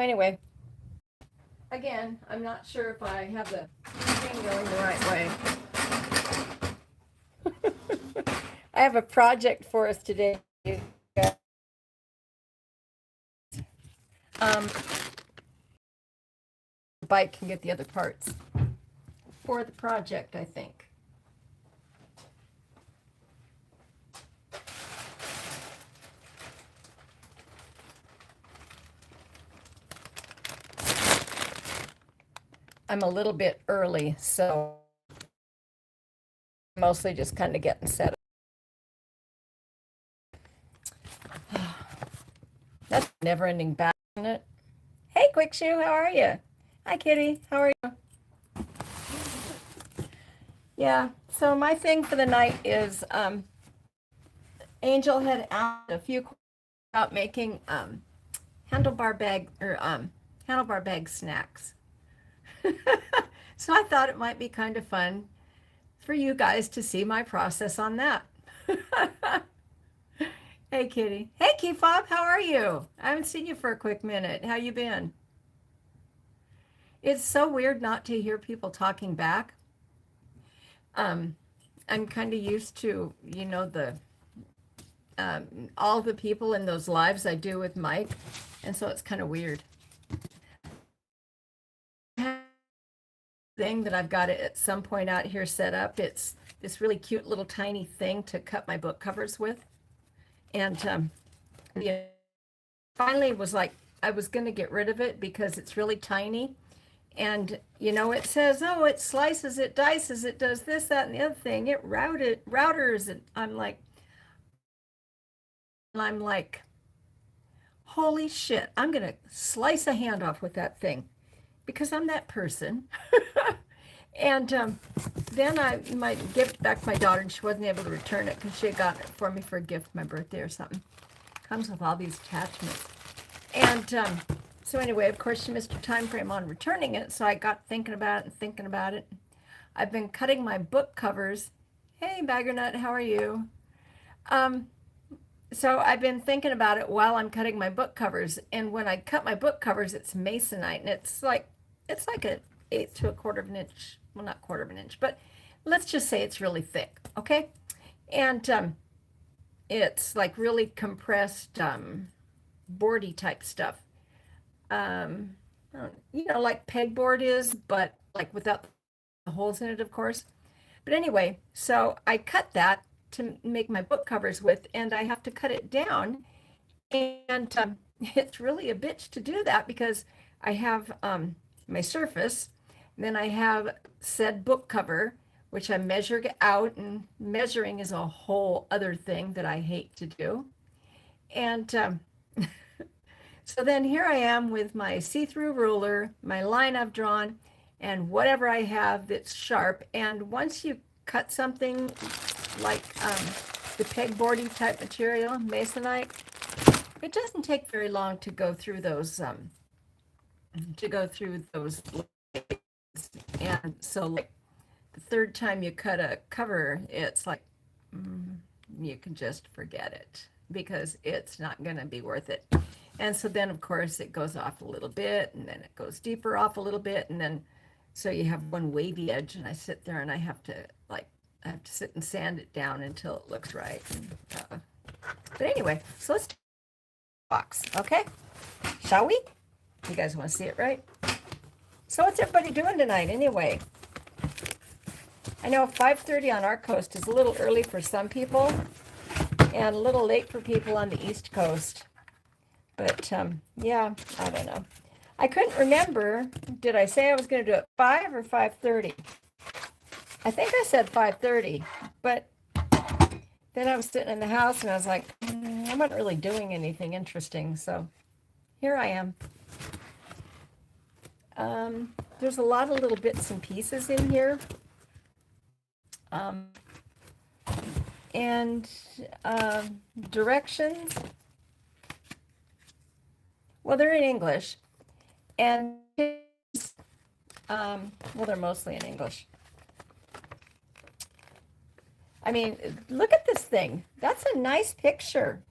anyway, again, I'm not sure if I have the thing going the right way. I have a project for us today. Um, the bike can get the other parts for the project, I think. I'm a little bit early, so mostly just kind of getting set up. That's a never-ending battle, isn't it? Hey, Quick Shoe, how are you? Hi, Kitty. How are you? Yeah. So my thing for the night is Angel had asked a few questions about making handlebar bag snacks. So I thought it might be kind of fun for you guys to see my process on that. Hey, Kitty. Hey, Keyfob, how are you? I haven't seen you for a quick minute. How you been? It's so weird not to hear people talking back. Um, I'm kind of used to, the all the people in those lives I do with Mike, and so it's kind of weird. Thing that I've got at some point out here set up. It's this really cute little tiny thing to cut my book covers with, and finally was like I was going to get rid of it because it's really tiny. And it says, oh, it slices, it dices, it does this, that, and the other thing. It routers, and I'm like, holy shit, I'm gonna slice a hand off with that thing because I'm that person. And then I might give it back to my daughter, and she wasn't able to return it because she had gotten it for me for a gift for my birthday or something. Comes with all these attachments. And so anyway, of course, she missed her time frame on returning it, so I got thinking about it. I've been cutting my book covers. Hey, Baggernut, how are you? So I've been thinking about it while I'm cutting my book covers, and when I cut my book covers, it's masonite, and it's like an eighth to a quarter of an inch. Well, not quarter of an inch, but let's just say it's really thick, okay? And it's like really compressed, boardy type stuff. Like pegboard is, but like without the holes in it, of course. But anyway, so I cut that to make my book covers with, and I have to cut it down. And it's really a bitch to do that because I have my surface, then I have said book cover, which I measured out, and measuring is a whole other thing that I hate to do. And so then here I am with my see-through ruler, my line I've drawn, and whatever I have that's sharp. And once you cut something like the pegboardy type material, masonite, it doesn't take very long to go through those and so like the third time you cut a cover, it's like you can just forget it because it's not going to be worth it. And so then of course it goes off a little bit, and then it goes deeper off a little bit, and then so you have one wavy edge, and I sit there and I have to sit and sand it down until it looks right. But anyway, so let's box, okay? Shall we? You guys want to see it, right? So what's everybody doing tonight anyway? I know 5:30 on our coast is a little early for some people and a little late for people on the East Coast. But yeah, I don't know. I couldn't remember, did I say I was going to do it 5 or 5:30? I think I said 5:30, but then I was sitting in the house and I was like, I'm not really doing anything interesting, so here I am. There's a lot of little bits and pieces in here. And directions. Well, they're in English. And, well, they're mostly in English. I mean, look at this thing. That's a nice picture.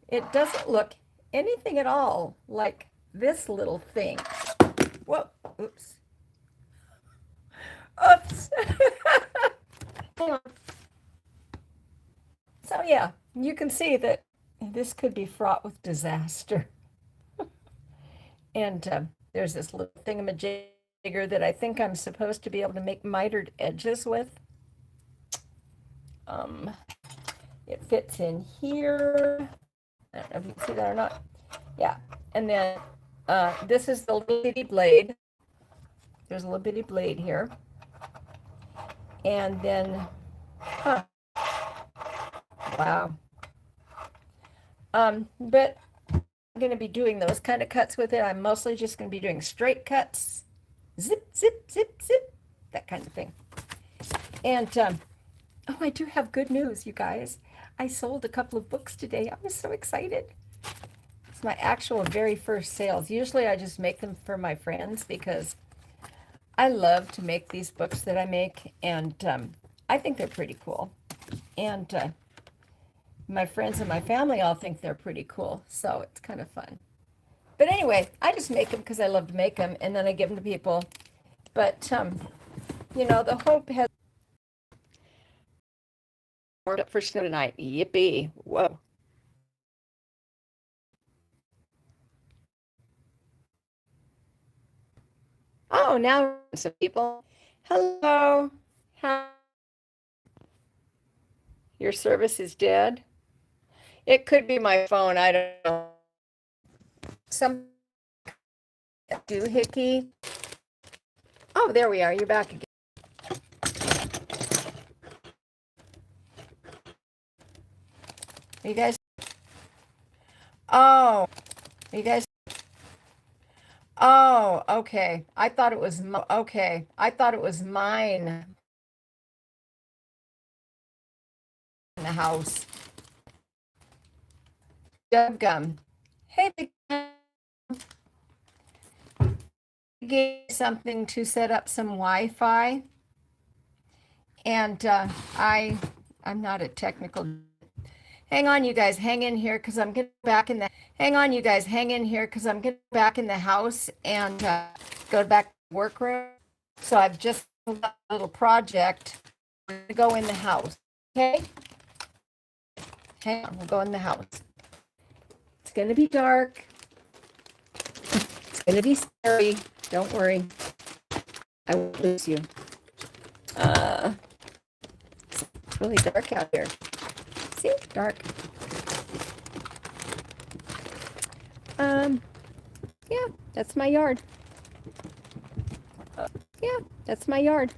It doesn't look anything at all like this little thing. Whoa, oops. Oops. Hang on. So yeah, you can see that this could be fraught with disaster. And there's this little thingamajigger that I think I'm supposed to be able to make mitered edges with. Um, it fits in here. I don't know if you can see that or not. Yeah, and then this is the little bitty blade. There's a little bitty blade here. And then, wow. But I'm going to be doing those kind of cuts with it. I'm mostly just going to be doing straight cuts. Zip, zip, zip, zip. That kind of thing. And, oh, I do have good news, you guys. I sold a couple of books today. I was so excited. It's my actual very first sales. Usually I just make them for my friends because I love to make these books that I make, and I think they're pretty cool. And my friends and my family all think they're pretty cool, so it's kind of fun. But anyway, I just make them because I love to make them, and then I give them to people. But, you know, the hope has warmed up for snow tonight. Yippee. Whoa. Oh, now some people. Hello. Your service is dead. It could be my phone. I don't know. Some doohickey. Oh, there we are. You're back again. Are you guys? Oh, are you guys? Oh, okay. I thought it was okay. I thought it was mine in the house. Gum. Hey, big gave something to set up some Wi-Fi, and I'm not a technical. Hang on, you guys, hang in here because I'm getting back in the. Hang on, you guys, hang in here because I'm getting back in the house and go back to the workroom. So I've just got a little project to go in the house. Okay, hang on, we'll go in the house. It's gonna be dark. It's gonna be scary. Don't worry. I won't lose you. It's really dark out here. See, dark. Yeah, that's my yard. Yeah, that's my yard.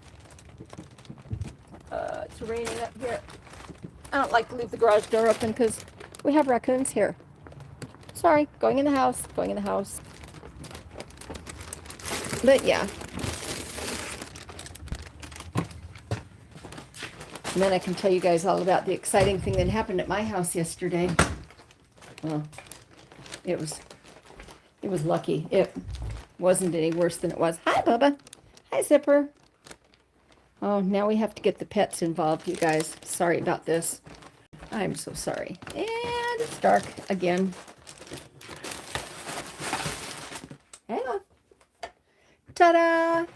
It's raining up here. I don't like to leave the garage door open because we have raccoons here. Sorry, going in the house, going in the house. But yeah. And then I can tell you guys all about the exciting thing that happened at my house yesterday. Well, it was lucky. It wasn't any worse than it was. Hi, Bubba. Hi, Zipper. Oh, now we have to get the pets involved, you guys. Sorry about this. I'm so sorry. And it's dark again. Hang on. Ta-da!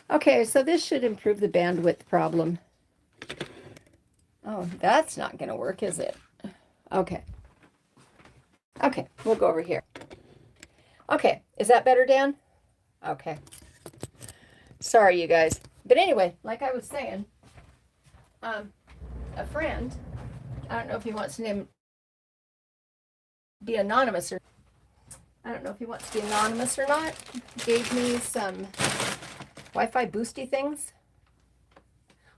Okay, so this should improve the bandwidth problem. Oh, that's not going to work, is it? Okay. Okay, we'll go over here. Okay, is that better, Dan? Okay. Sorry, you guys. But anyway, like I was saying, a friend, I don't know if he wants to be anonymous or I don't know if he wants to be anonymous or not, gave me some Wi-Fi boosty things.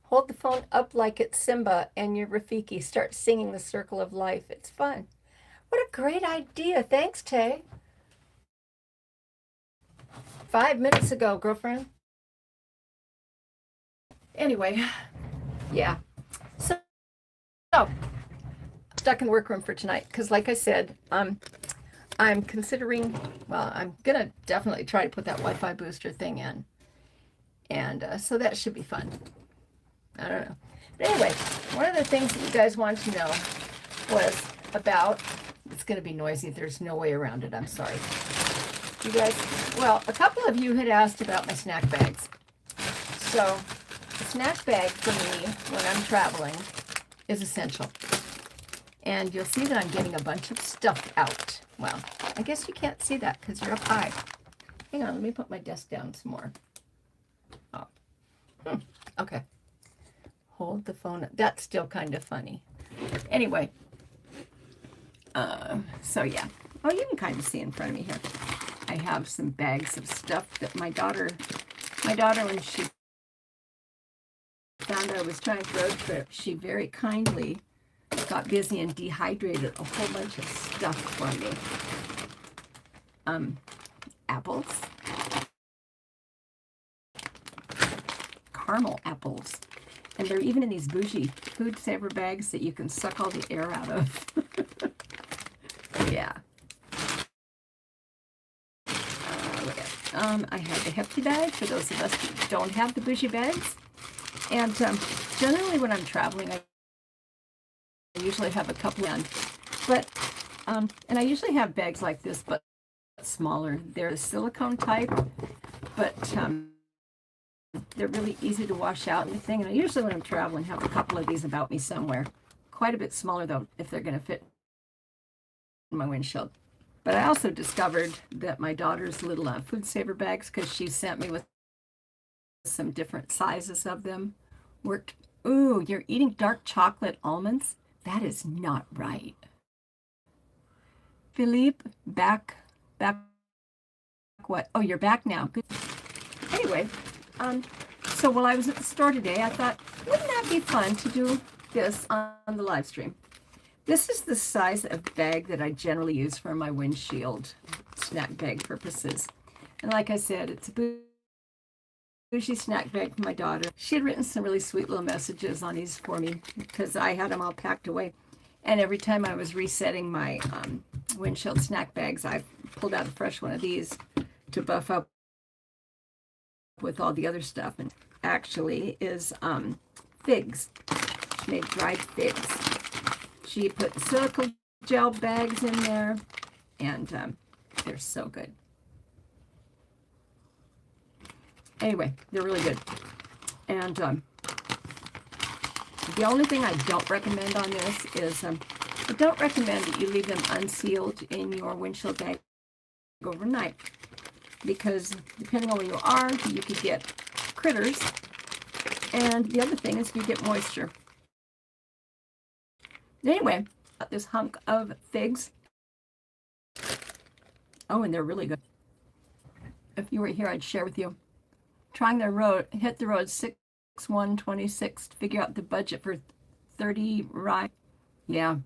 Hold the phone up like it's Simba and your Rafiki starts singing the circle of life. It's fun. What a great idea. Thanks, Tay. 5 minutes ago, girlfriend. Anyway, yeah. So stuck in the workroom for tonight because like I said, I'm considering, well, I'm going to definitely try to put that Wi-Fi booster thing in. And so that should be fun. I don't know. But anyway, one of the things that you guys wanted to know was about It's going to be noisy. There's no way around it. I'm sorry. You guys, well, a couple of you had asked about my snack bags. So, a snack bag for me when I'm traveling is essential. And you'll see that I'm getting a bunch of stuff out. Well, I guess you can't see that because you're up high. Hang on, let me put my desk down some more. Oh. Okay. Hold the phone up. That's still kind of funny. Anyway. So yeah. Oh, you can kind of see in front of me here. I have some bags of stuff that my daughter, when she found I was trying to road trip, she very kindly got busy and dehydrated a whole bunch of stuff for me. Apples, caramel apples, and they're even in these bougie food saver bags that you can suck all the air out of. Yeah. I have the hefty bag for those of us who don't have the bougie bags. And generally when I'm traveling, I usually have a couple on. But, and I usually have bags like this, but smaller. They're the silicone type, but they're really easy to wash out and everything. And I usually when I'm traveling have a couple of these about me somewhere. Quite a bit smaller though, if they're going to fit in my windshield. But I also discovered that my daughter's little food saver bags, because she sent me with some different sizes of them, worked. Ooh, you're eating dark chocolate almonds? That is not right. Philippe, back, what? Oh, you're back now. Good. Anyway, so while I was at the store today, I thought, wouldn't that be fun to do this on the live stream? This is the size of bag that I generally use for my windshield snack bag purposes. And like I said, it's a bougie snack bag for my daughter. She had written some really sweet little messages on these for me because I had them all packed away. And every time I was resetting my windshield snack bags, I pulled out a fresh one of these to buff up with all the other stuff. And actually is figs. She made dried figs. She put silicone gel bags in there, and they're so good. Anyway, they're really good. And the only thing I don't recommend on this is I don't recommend that you leave them unsealed in your windshield bag overnight, because depending on where you are, you could get critters, and the other thing is you get moisture. Anyway, got this hunk of figs. Oh, and they're really good. If you were here, I'd share with you. Trying the road, hit the road 6/1/26 to figure out the budget for 30 rides. Yeah.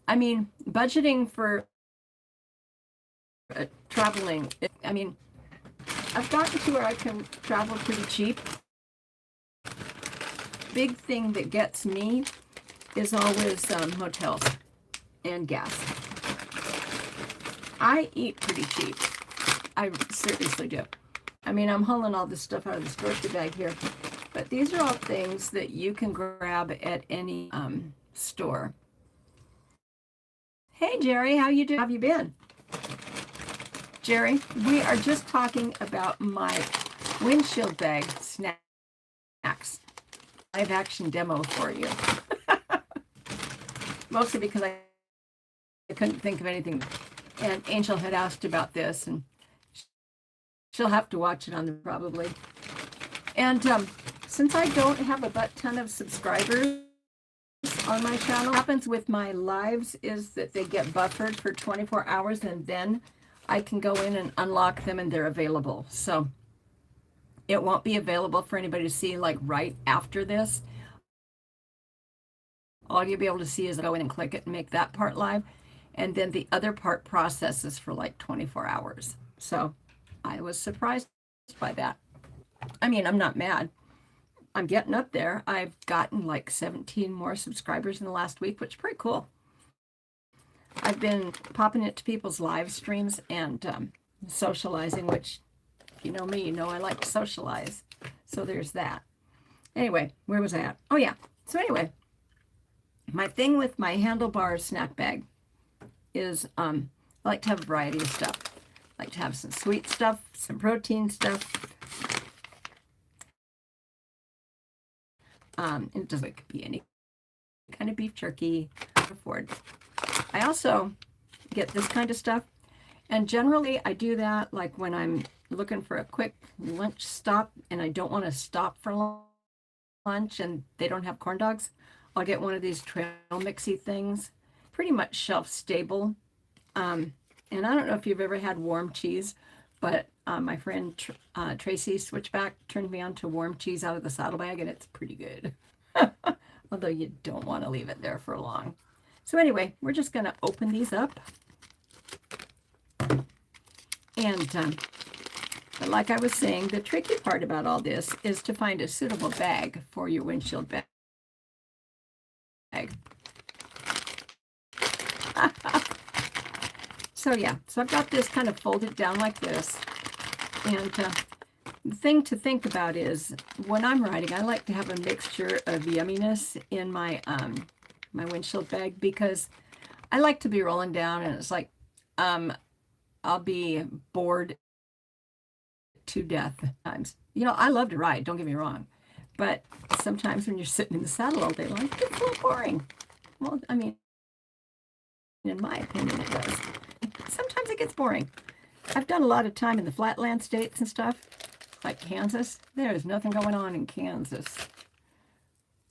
I mean, budgeting for traveling, I mean, I've gotten to where I can travel pretty cheap. Big thing that gets me is always hotels and gas. I eat pretty cheap. I seriously do. I mean, I'm hauling all this stuff out of the grocery bag here, but these are all things that you can grab at any store. Hey, Jerry, how you doing? How have you been? Jerry, we are just talking about my windshield bag snacks. Live action demo for you. Mostly because I couldn't think of anything. And Angel had asked about this, and she'll have to watch it on the probably. And since I don't have a ton of subscribers on my channel, what happens with my lives is that they get buffered for 24 hours, and then I can go in and unlock them and they're available. So it won't be available for anybody to see like right after this. All you'll be able to see is go in and click it and make that part live. And then the other part processes for like 24 hours. So I was surprised by that. I mean, I'm not mad. I'm getting up there. I've gotten like 17 more subscribers in the last week, which is pretty cool. I've been popping it to people's live streams and socializing, which if you know me, you know I like to socialize. So there's that. Anyway, where was I at? Oh yeah. So anyway, My thing with my Handlebar snack bag is I like to have a variety of stuff. I like to have some sweet stuff, some protein stuff. And it doesn't, it could be any kind of beef jerky afford. I also get this kind of stuff, and generally I do that like when I'm looking for a quick lunch stop and I don't want to stop for lunch and they don't have corn dogs. I'll get one of these trail mixy things, pretty much shelf stable. And I don't know if you've ever had warm cheese, but my friend Tracy Switchback turned me on to warm cheese out of the saddlebag, and it's pretty good. Although you don't want to leave it there for long. So anyway, we're just going to open these up. And like I was saying, the tricky part about all this is to find a suitable bag for your windshield bag. So yeah, so I've got this kind of folded down like this. And the thing to think about is when I'm riding, I like to have a mixture of yumminess in my my windshield bag, because I like to be rolling down and it's like I'll be bored to death times. You know, I love to ride, don't get me wrong. But sometimes when you're sitting in the saddle all day long, it's a little boring. Well, I mean, in my opinion, it does. Sometimes it gets boring. I've done a lot of time in the flatland states and stuff, like Kansas. There's nothing going on in Kansas.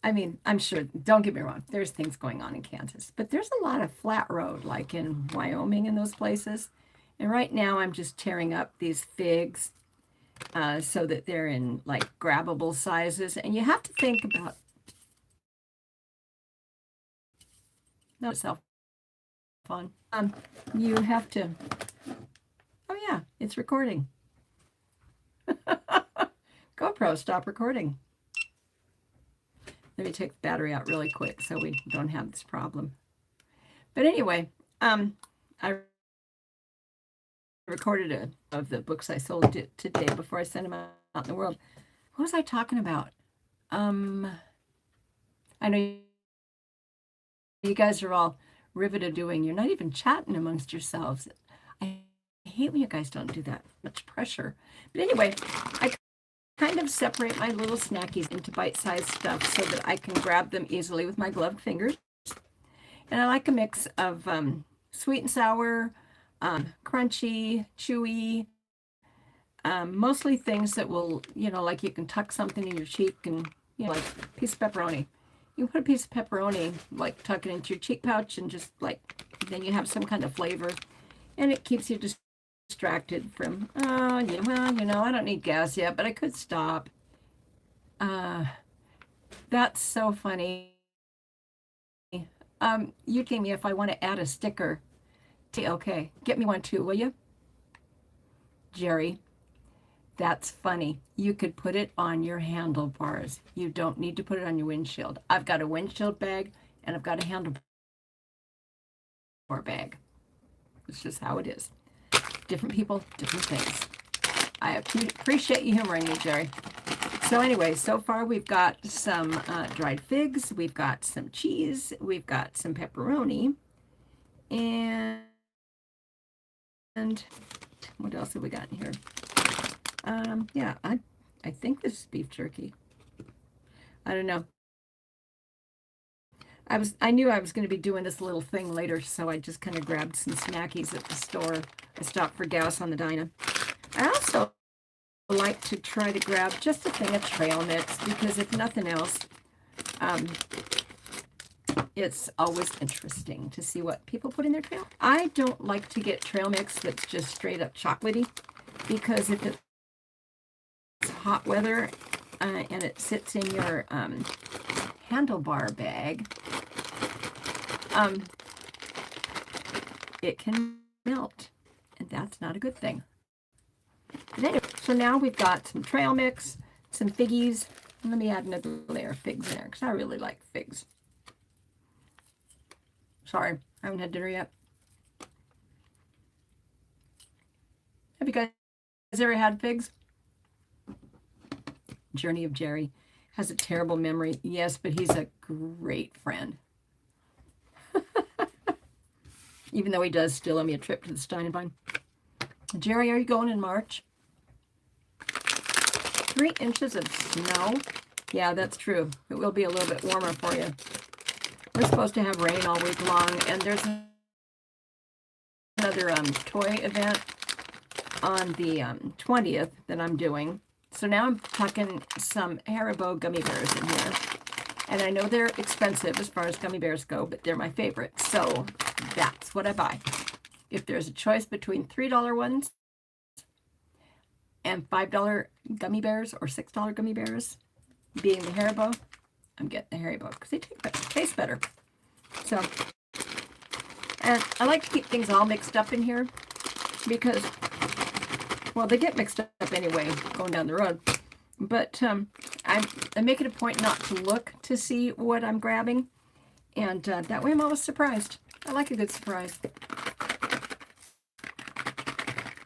I mean, I'm sure, don't get me wrong, there's things going on in Kansas, but there's a lot of flat road, like in Wyoming and those places. And right now I'm just tearing up these figs so that they're in like grabbable sizes. And you have to think about yourself fun. You have to, oh yeah, it's recording. GoPro, stop recording. Let me take the battery out really quick so we don't have this problem. But anyway, I recorded of the books I sold today before I sent them out in the world. What was I talking about? I know you guys are all riveted doing. You're not even chatting amongst yourselves. I hate when you guys don't do that. Much pressure. But anyway, I kind of separate my little snackies into bite-sized stuff so that I can grab them easily with my gloved fingers. And I like a mix of sweet and sour, crunchy, chewy, mostly things that will, you know, like you can tuck something in your cheek and, you know, like a piece of pepperoni. You can put a piece of pepperoni, like tuck it into your cheek pouch and just like, then you have some kind of flavor. And it keeps you distracted from, oh, yeah, well, you know, I don't need gas yet, but I could stop. That's so funny. You gave me if I want to add a sticker. Okay, get me one too, will you? Jerry, that's funny. You could put it on your handlebars. You don't need to put it on your windshield. I've got a windshield bag and I've got a handlebar bag. It's just how it is. Different people, different things. I appreciate you humoring me, Jerry. So anyway, so far we've got some dried figs, we've got some cheese, we've got some pepperoni, and what else have we got in here? Yeah, I think this is beef jerky. I don't know. I knew I was going to be doing this little thing later, so I just kind of grabbed some snackies at the store. I stopped for gas on the Dyna. I also like to try to grab just a thing of trail mix, because if nothing else, it's always interesting to see what people put in their trail. I don't like to get trail mix that's just straight up chocolatey, because if it's hot weather and it sits in your handlebar bag, it can melt, and that's not a good thing. But anyway, so now we've got some trail mix, some figgies. Let me add another layer of figs in there, because I really like figs. Sorry, I haven't had dinner yet. Have you guys ever had figs? Journey of Jerry has a terrible memory. Yes, but he's a great friend. even though he does still owe me a trip to the Steinbein. Jerry, are you going in March? 3 inches of snow? Yeah, that's true. It will be a little bit warmer for you. We're supposed to have rain all week long, and there's another toy event on the 20th that I'm doing. So now I'm tucking some Haribo gummy bears in here. And I know they're expensive as far as gummy bears go, but they're my favorite. So that's what I buy. If there's a choice between $3 ones and $5 gummy bears or $6 gummy bears, being the Haribo, I'm getting the Haribo because they taste better. So, and I like to keep things all mixed up in here because, well, they get mixed up anyway going down the road. But I make it a point not to look to see what I'm grabbing, and that way I'm always surprised. I like a good surprise.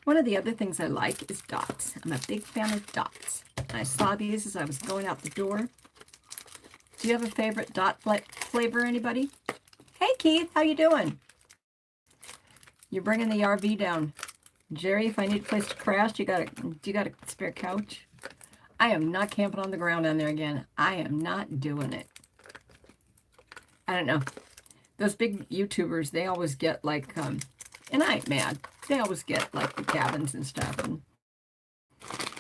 One of the other things I like is dots. I'm a big fan of dots. I saw these as I was going out the door. Do you have a favorite dot flavor, anybody? Hey, Keith, how you doing? You're bringing the RV down. Jerry, if I need a place to crash, do you got a spare couch? I am not camping on the ground down there again. I am not doing it. I don't know. Those big YouTubers, they always get like, and I ain't mad. They always get like the cabins and stuff. And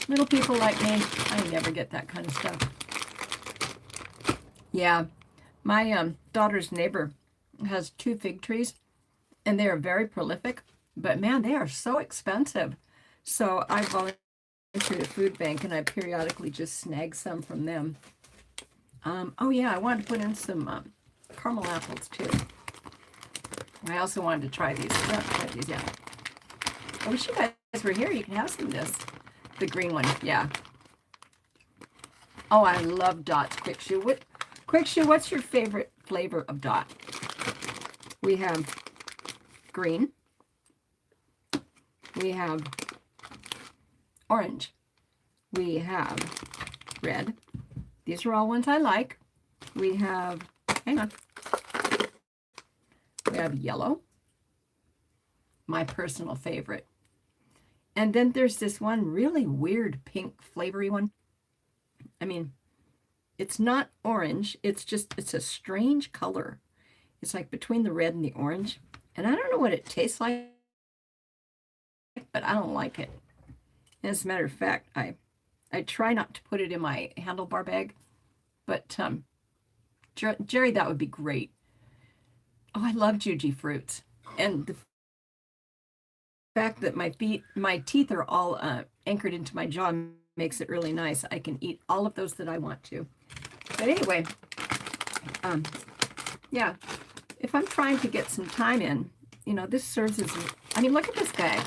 little people like me, I never get that kind of stuff. Yeah, my daughter's neighbor has 2 fig trees, and they are very prolific. But man, they are so expensive. So I volunteer to the food bank, and I periodically just snag some from them. Oh yeah, I wanted to put in some caramel apples too. I also wanted to try these. I haven't tried these yet. I wish you guys were here. You can have some of this. The green one, yeah. Oh, I love Dots Quick Shoe. Quick Shoe, what's your favorite flavor of Dot? We have green. We have orange. We have red. These are all ones I like. We have, hang on. We have yellow, my personal favorite. And then there's this one really weird pink flavory one. I mean, it's not orange. It's a strange color. It's like between the red and the orange. And I don't know what it tastes like, but I don't like it. As a matter of fact, I try not to put it in my Handlebar bag, but Jerry, that would be great. Oh, I love Juji fruits, and the fact that my teeth are all anchored into my jaw makes it really nice. I can eat all of those that I want to. But anyway, yeah, if I'm trying to get some time in, this serves as, I mean, look at this bag.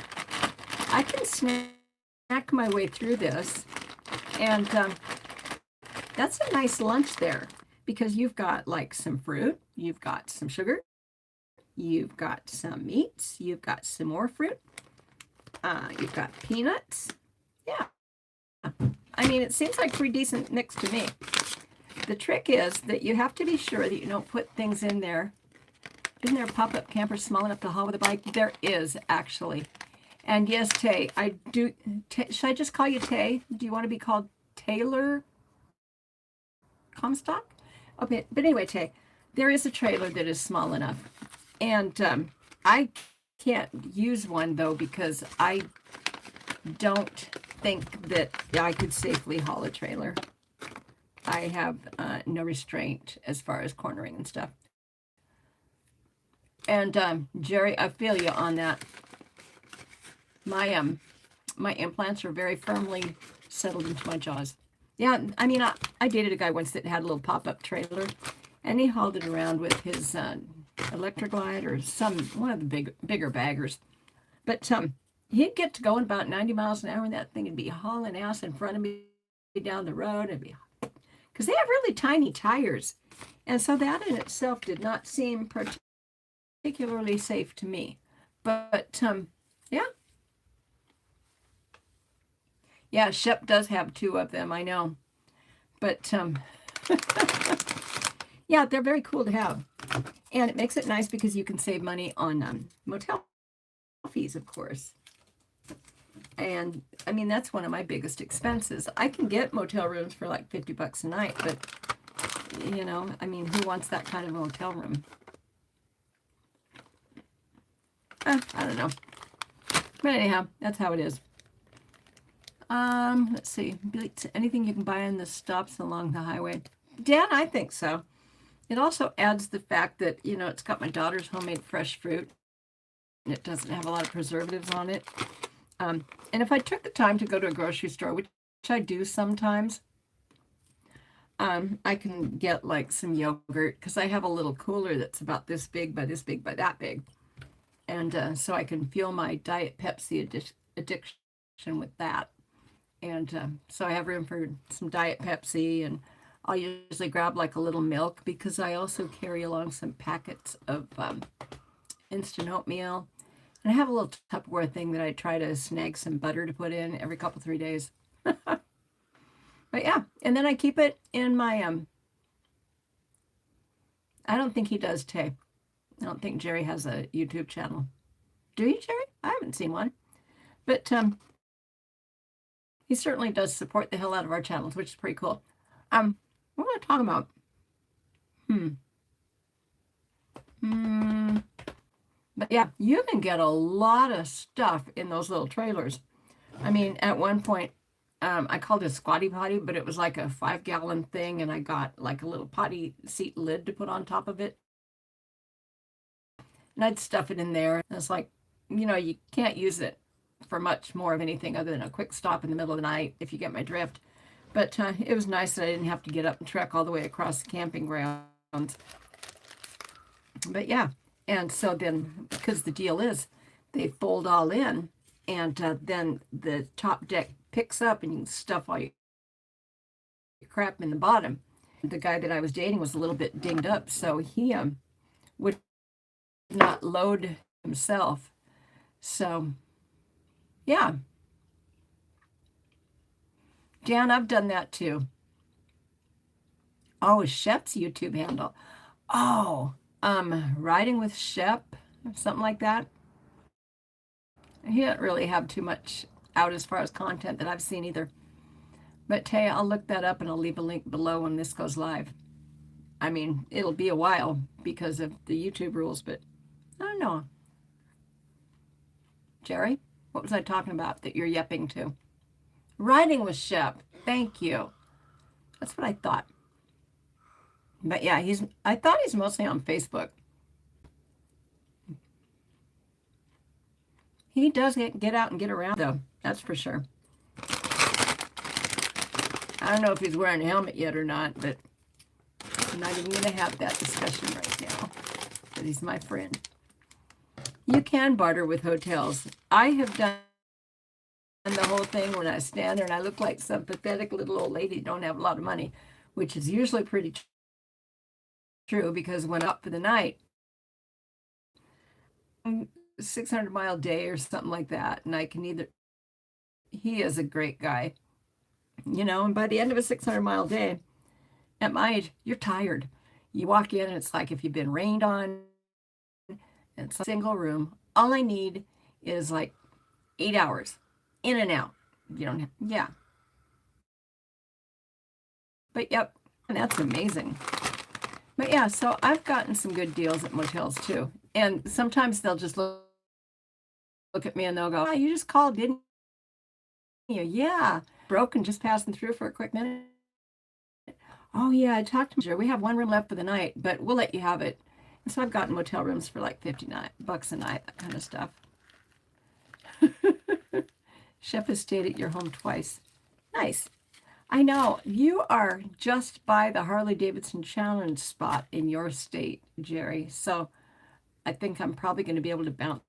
I can snack my way through this, and that's a nice lunch there, because you've got like some fruit, you've got some sugar, you've got some meats, you've got some more fruit, you've got peanuts. Yeah, I mean, it seems like pretty decent mix to me. The trick is that you have to be sure that you don't put things in there. Isn't there a pop-up camper small enough to haul with a bike? There is, actually. And yes, Tay, I do. Should I just call you Tay? Do you want to be called Taylor Comstock? Okay, but anyway, Tay, there is a trailer that is small enough. And I can't use one, though, because I don't think that I could safely haul a trailer. I have no restraint as far as cornering and stuff. And Jerry, I feel you on that. My implants are very firmly settled into my jaws. Yeah, I mean, I dated a guy once that had a little pop-up trailer, and he hauled it around with his Electroglide or one of the bigger baggers. But he'd get to going about 90 miles an hour, and that thing would be hauling ass in front of me down the road. Because they have really tiny tires, and so that in itself did not seem particularly safe to me. But yeah. Yeah, Shep does have 2 of them, I know. But yeah, they're very cool to have. And it makes it nice because you can save money on motel fees, of course. And I mean, that's one of my biggest expenses. I can get motel rooms for like $50 a night, but you know, I mean, who wants that kind of motel room? I don't know. But anyhow, that's how it is. Let's see. Anything you can buy in the stops along the highway? Dan, I think so. It also adds the fact that, you know, it's got my daughter's homemade fresh fruit. And it doesn't have a lot of preservatives on it. And if I took the time to go to a grocery store, which I do sometimes, I can get like some yogurt because I have a little cooler that's about this big by this big by that big. And so I can fuel my Diet Pepsi addiction with that. And so I have room for some Diet Pepsi, and I'll usually grab like a little milk because I also carry along some packets of instant oatmeal. And I have a little Tupperware thing that I try to snag some butter to put in every couple, 3 days. But yeah, and then I keep it in my, I don't think he does, Tay. I don't think Jerry has a YouTube channel. Do you, Jerry? I haven't seen one. But he certainly does support the hell out of our channels, which is pretty cool. What am I talking about? But yeah, you can get a lot of stuff in those little trailers. I mean, at one point, I called it a squatty potty, but it was like a 5-gallon thing, and I got like a little potty seat lid to put on top of it. And I'd stuff it in there. And it's like, you know, you can't use it for much more of anything other than a quick stop in the middle of the night, if you get my drift. But it was nice that I didn't have to get up and trek all the way across the camping grounds. But yeah, and so then, because the deal is, they fold all in, and then the top deck picks up, and you can stuff all your crap in the bottom. The guy that I was dating was a little bit dinged up, so he would not load himself. So, yeah. Jan, I've done that too. Oh, Shep's YouTube handle. Oh, riding with Shep, something like that. He didn't really have too much out as far as content that I've seen either. But Tay, I'll look that up and I'll leave a link below when this goes live. I mean, it'll be a while because of the YouTube rules, but I don't know. Jerry, what was I talking about that you're yepping to? Riding with Shep. Thank you. That's what I thought. But yeah, I thought he's mostly on Facebook. He does get out and get around, though. That's for sure. I don't know if he's wearing a helmet yet or not, but I'm not even going to have that discussion right now because he's my friend. You can barter with hotels. I have done the whole thing when I stand there and I look like some pathetic little old lady who don't have a lot of money, which is usually pretty true because when up for the night, 600-mile day or something like that, and I can either, he is a great guy, you know, and by the end of a 600-mile day, at my age, you're tired. You walk in and it's like if you've been rained on, it's a single room. All I need is like 8 hours in and out. You don't have, yeah. But yep, and that's amazing. But yeah, so I've gotten some good deals at motels too. And sometimes they'll just look at me and they'll go, oh, you just called, didn't you? Yeah. Broken, just passing through for a quick minute. Oh yeah, I talked to him. We have one room left for the night, but we'll let you have it. And so I've gotten motel rooms for like $59 a night, that kind of stuff. Chef has stayed at your home twice. Nice. I know. You are just by the Harley-Davidson Challenge spot in your state, Jerry. So I think I'm probably going to be able to bounce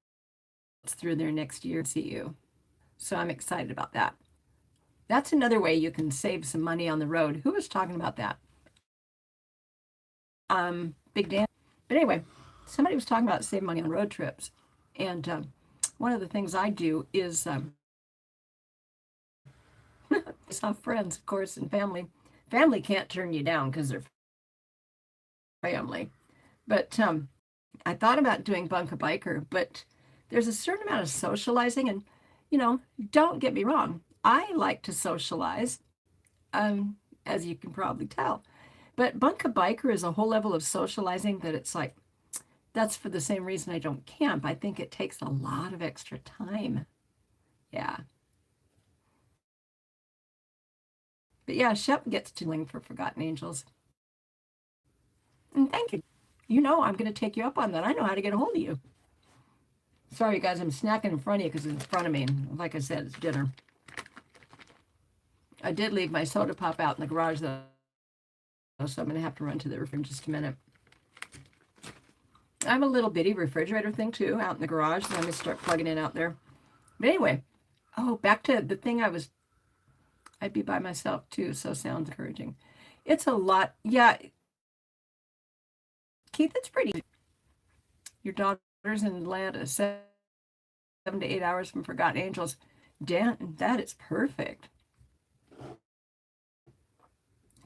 through there next year and see you. So I'm excited about that. That's another way you can save some money on the road. Who was talking about that? Big Dan. But anyway, somebody was talking about saving money on road trips. And one of the things I do is I saw friends, of course, and family. Family can't turn you down because they're family. But I thought about doing Bunka Biker, but there's a certain amount of socializing, and don't get me wrong, I like to socialize, as you can probably tell. But Bunka Biker is a whole level of socializing that it's like, that's for the same reason I don't camp. I think it takes a lot of extra time. Yeah. But yeah, Shep gets to link for Forgotten Angels. And thank you. I'm going to take you up on that. I know how to get a hold of you. Sorry, guys, I'm snacking in front of you because it's in front of me. Like I said, it's dinner. I did leave my soda pop out in the garage, though, so I'm going to have to run to the refrigerator in just a minute. I have a little bitty refrigerator thing, too, out in the garage, so I'm going to start plugging it out there. But anyway, back to the thing I'd be by myself, too, so sounds encouraging. It's a lot. Yeah, Keith, it's pretty. Your daughter's in Atlanta, 7 to 8 hours from Forgotten Angels. Dan, that is perfect.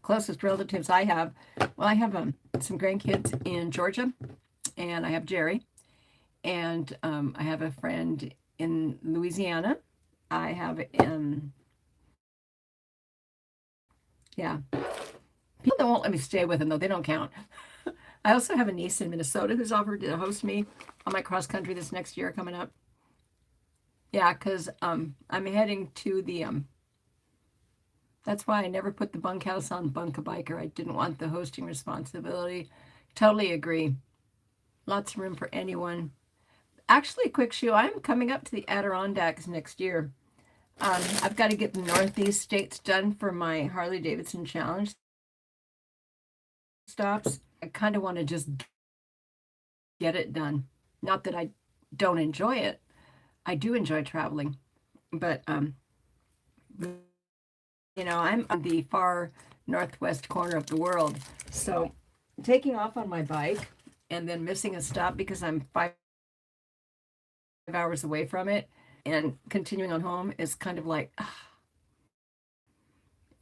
Closest relatives I have, well, I have some grandkids in Georgia, and I have Jerry, and I have a friend in Louisiana. I have yeah, people that won't let me stay with them, though, they don't count. I also have a niece in Minnesota who's offered to host me on my cross country this next year coming up. Yeah, because I'm heading to the that's why I never put the bunkhouse on Bunka Biker. I didn't want the hosting responsibility. Totally agree. Lots of room for anyone. Actually, quick shoe, I'm coming up to the Adirondacks next year. I've got to get the Northeast states done for my Harley Davidson Challenge stops. I kind of want to just get it done. Not that I don't enjoy it. I do enjoy traveling, but I'm on the far northwest corner of the world, so taking off on my bike and then missing a stop because I'm 5 hours away from it and continuing on home is kind of like,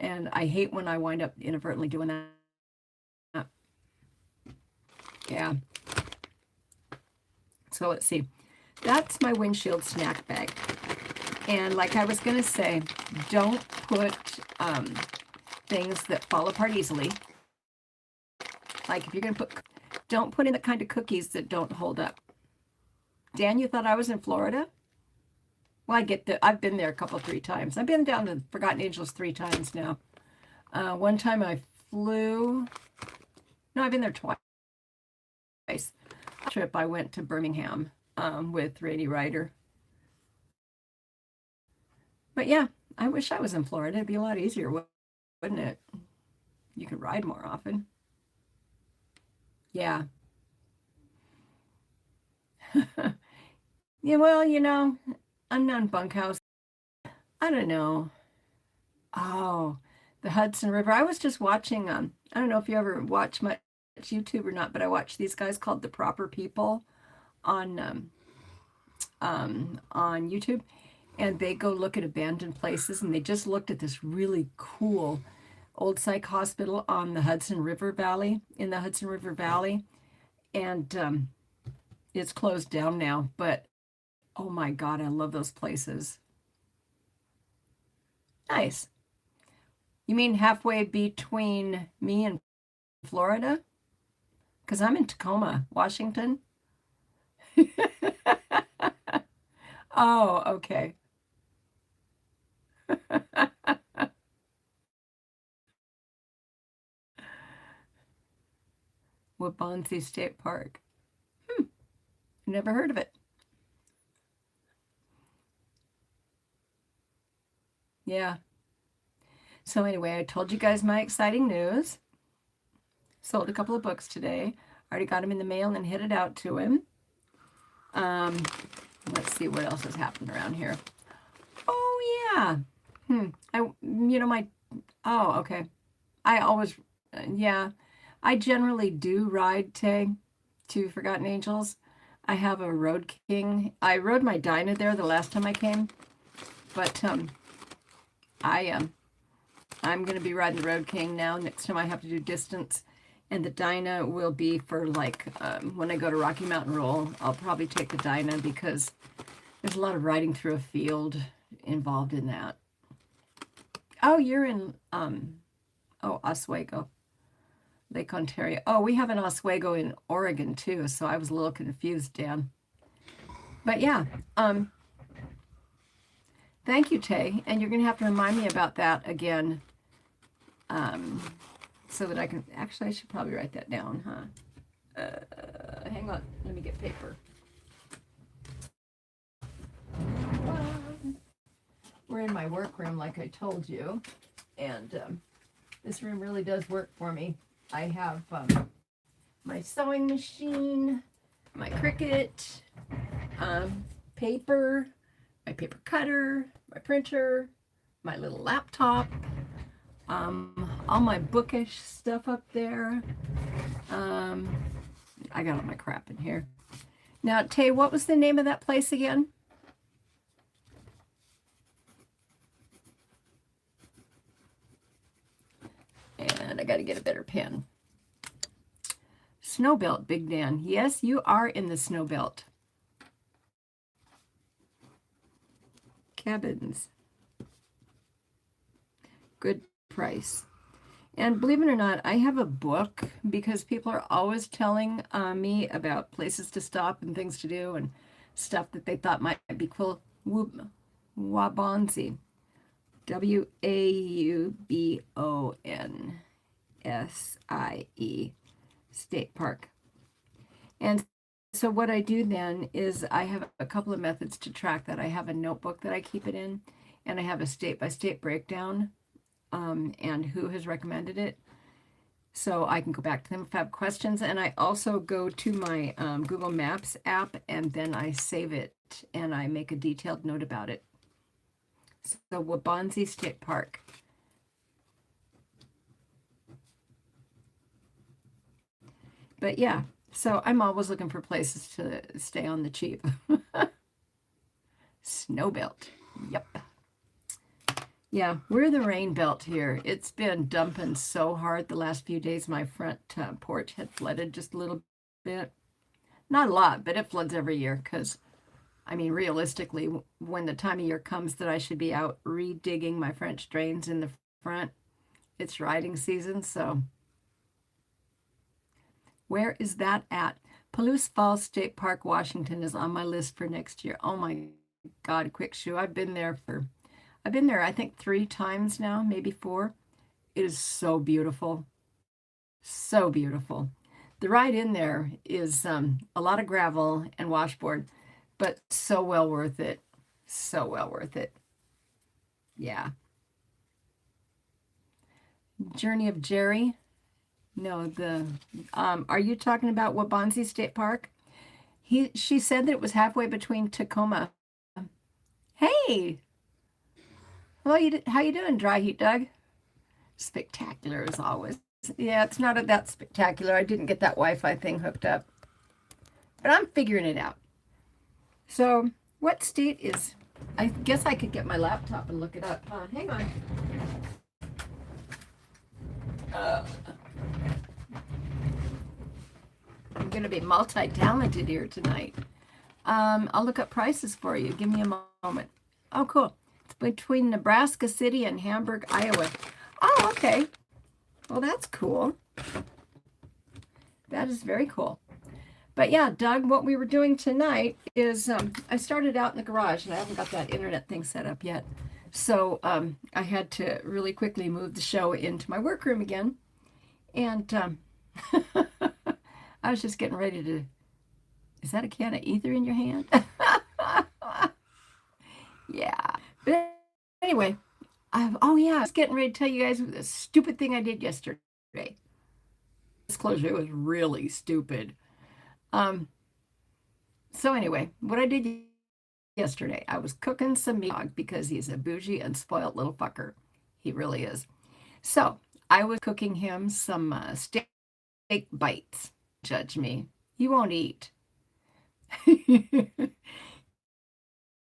and I hate when I wind up inadvertently doing that. Yeah. So let's see. That's my windshield snack bag. And like I was going to say, don't put things that fall apart easily. Like if you're going to don't put in the kind of cookies that don't hold up. Dan, you thought I was in Florida? Well, I've been there 3 times. I've been down to Forgotten Angels 3 times now. One time I flew. No, I've been there twice. Trip I went to Birmingham with Rainy Ryder. But yeah, I wish I was in Florida. It'd be a lot easier, wouldn't it? You could ride more often. Yeah. Yeah, well, unknown bunkhouse. I don't know. Oh, the Hudson River. I was just watching, I don't know if you ever watch much YouTube or not, but I watch these guys called The Proper People on YouTube, and they go look at abandoned places, and they just looked at this really cool old psych hospital on the Hudson River Valley, in the Hudson River Valley, and it's closed down now, but oh my God, I love those places. Nice. You mean halfway between me and Florida? Because I'm in Tacoma, Washington. Oh, okay. Waubonsee State Park. Never heard of it. Yeah. So anyway, I told you guys my exciting news. Sold a couple of books today. Already got them in the mail and headed out to him. Let's see what else has happened around here. Oh yeah. Okay. I always, yeah. I generally do ride to Forgotten Angels. I have a Road King. I rode my Dyna there the last time I came, but I'm going to be riding the Road King now. Next time I have to do distance, And the Dyna will be for like when I go to Rocky Mountain Roll, I'll probably take the Dyna because there's a lot of riding through a field involved in that. Oh, you're in Oswego, Lake Ontario. Oh, we have an Oswego in Oregon too, so I was a little confused, Dan. But yeah, thank you, Tay. And you're going to have to remind me about that again so that I can... Actually, I should probably write that down, huh? Hang on. Let me get paper. We're in my workroom, like I told you. And this room really does work for me. I have my sewing machine, my Cricut, paper, my paper cutter, my printer, my little laptop, all my bookish stuff up there. I got all my crap in here. Now, Tay, what was the name of that place again? And I got to get a better pen. Snowbelt, Big Dan. Yes, you are in the snowbelt. Cabins. Good price. And believe it or not, I have a book because people are always telling me about places to stop and things to do and stuff that they thought might be cool. Waubonsie. Waubonsie State Park. And so what I do then is I have a couple of methods to track that. I have a notebook that I keep it in, and I have a state-by-state breakdown and who has recommended it. So I can go back to them if I have questions. And I also go to my Google Maps app, and then I save it, and I make a detailed note about it. So Waubonsie State Park. But yeah, so I'm always looking for places to stay on the cheap. Snowbelt. Yep. Yeah, we're the rain belt here. It's been dumping so hard the last few days. My front porch had flooded just a little bit. Not a lot, but it floods every year because, I mean, realistically, when the time of year comes that I should be out redigging my French drains in the front, it's riding season, so. Where is that at? Palouse Falls State Park, Washington is on my list for next year. Oh my God, quick shoe. I've been there, I think 3 times now, maybe 4. It is so beautiful. So beautiful. The ride in there is a lot of gravel and washboard, but so well worth it. So well worth it. Yeah. Journey of Jerry. No, are you talking about Waubonsie State Park? She said that it was halfway between Tacoma. Hey, well, how you doing, Dry Heat Doug? Spectacular as always. Yeah, it's not that spectacular. I didn't get that Wi-Fi thing hooked up, but I'm figuring it out. So, what state is? I guess I could get my laptop and look it up. Hang on. I'm going to be multi-talented here tonight. I'll look up prices for you. Give me a moment. Oh, cool. It's between Nebraska City and Hamburg, Iowa. Oh, okay. Well, that's cool. That is very cool. But yeah, Doug, what we were doing tonight is I started out in the garage, and I haven't got that internet thing set up yet. So I had to really quickly move the show into my workroom again. And I was just getting ready to... Is that a can of ether in your hand? Yeah. But anyway, I was getting ready to tell you guys the stupid thing I did yesterday. Disclosure, it was really stupid. So anyway, what I did yesterday, I was cooking some meat because he's a bougie and spoiled little fucker. He really is. So I was cooking him some steak bites. Judge me. He won't eat.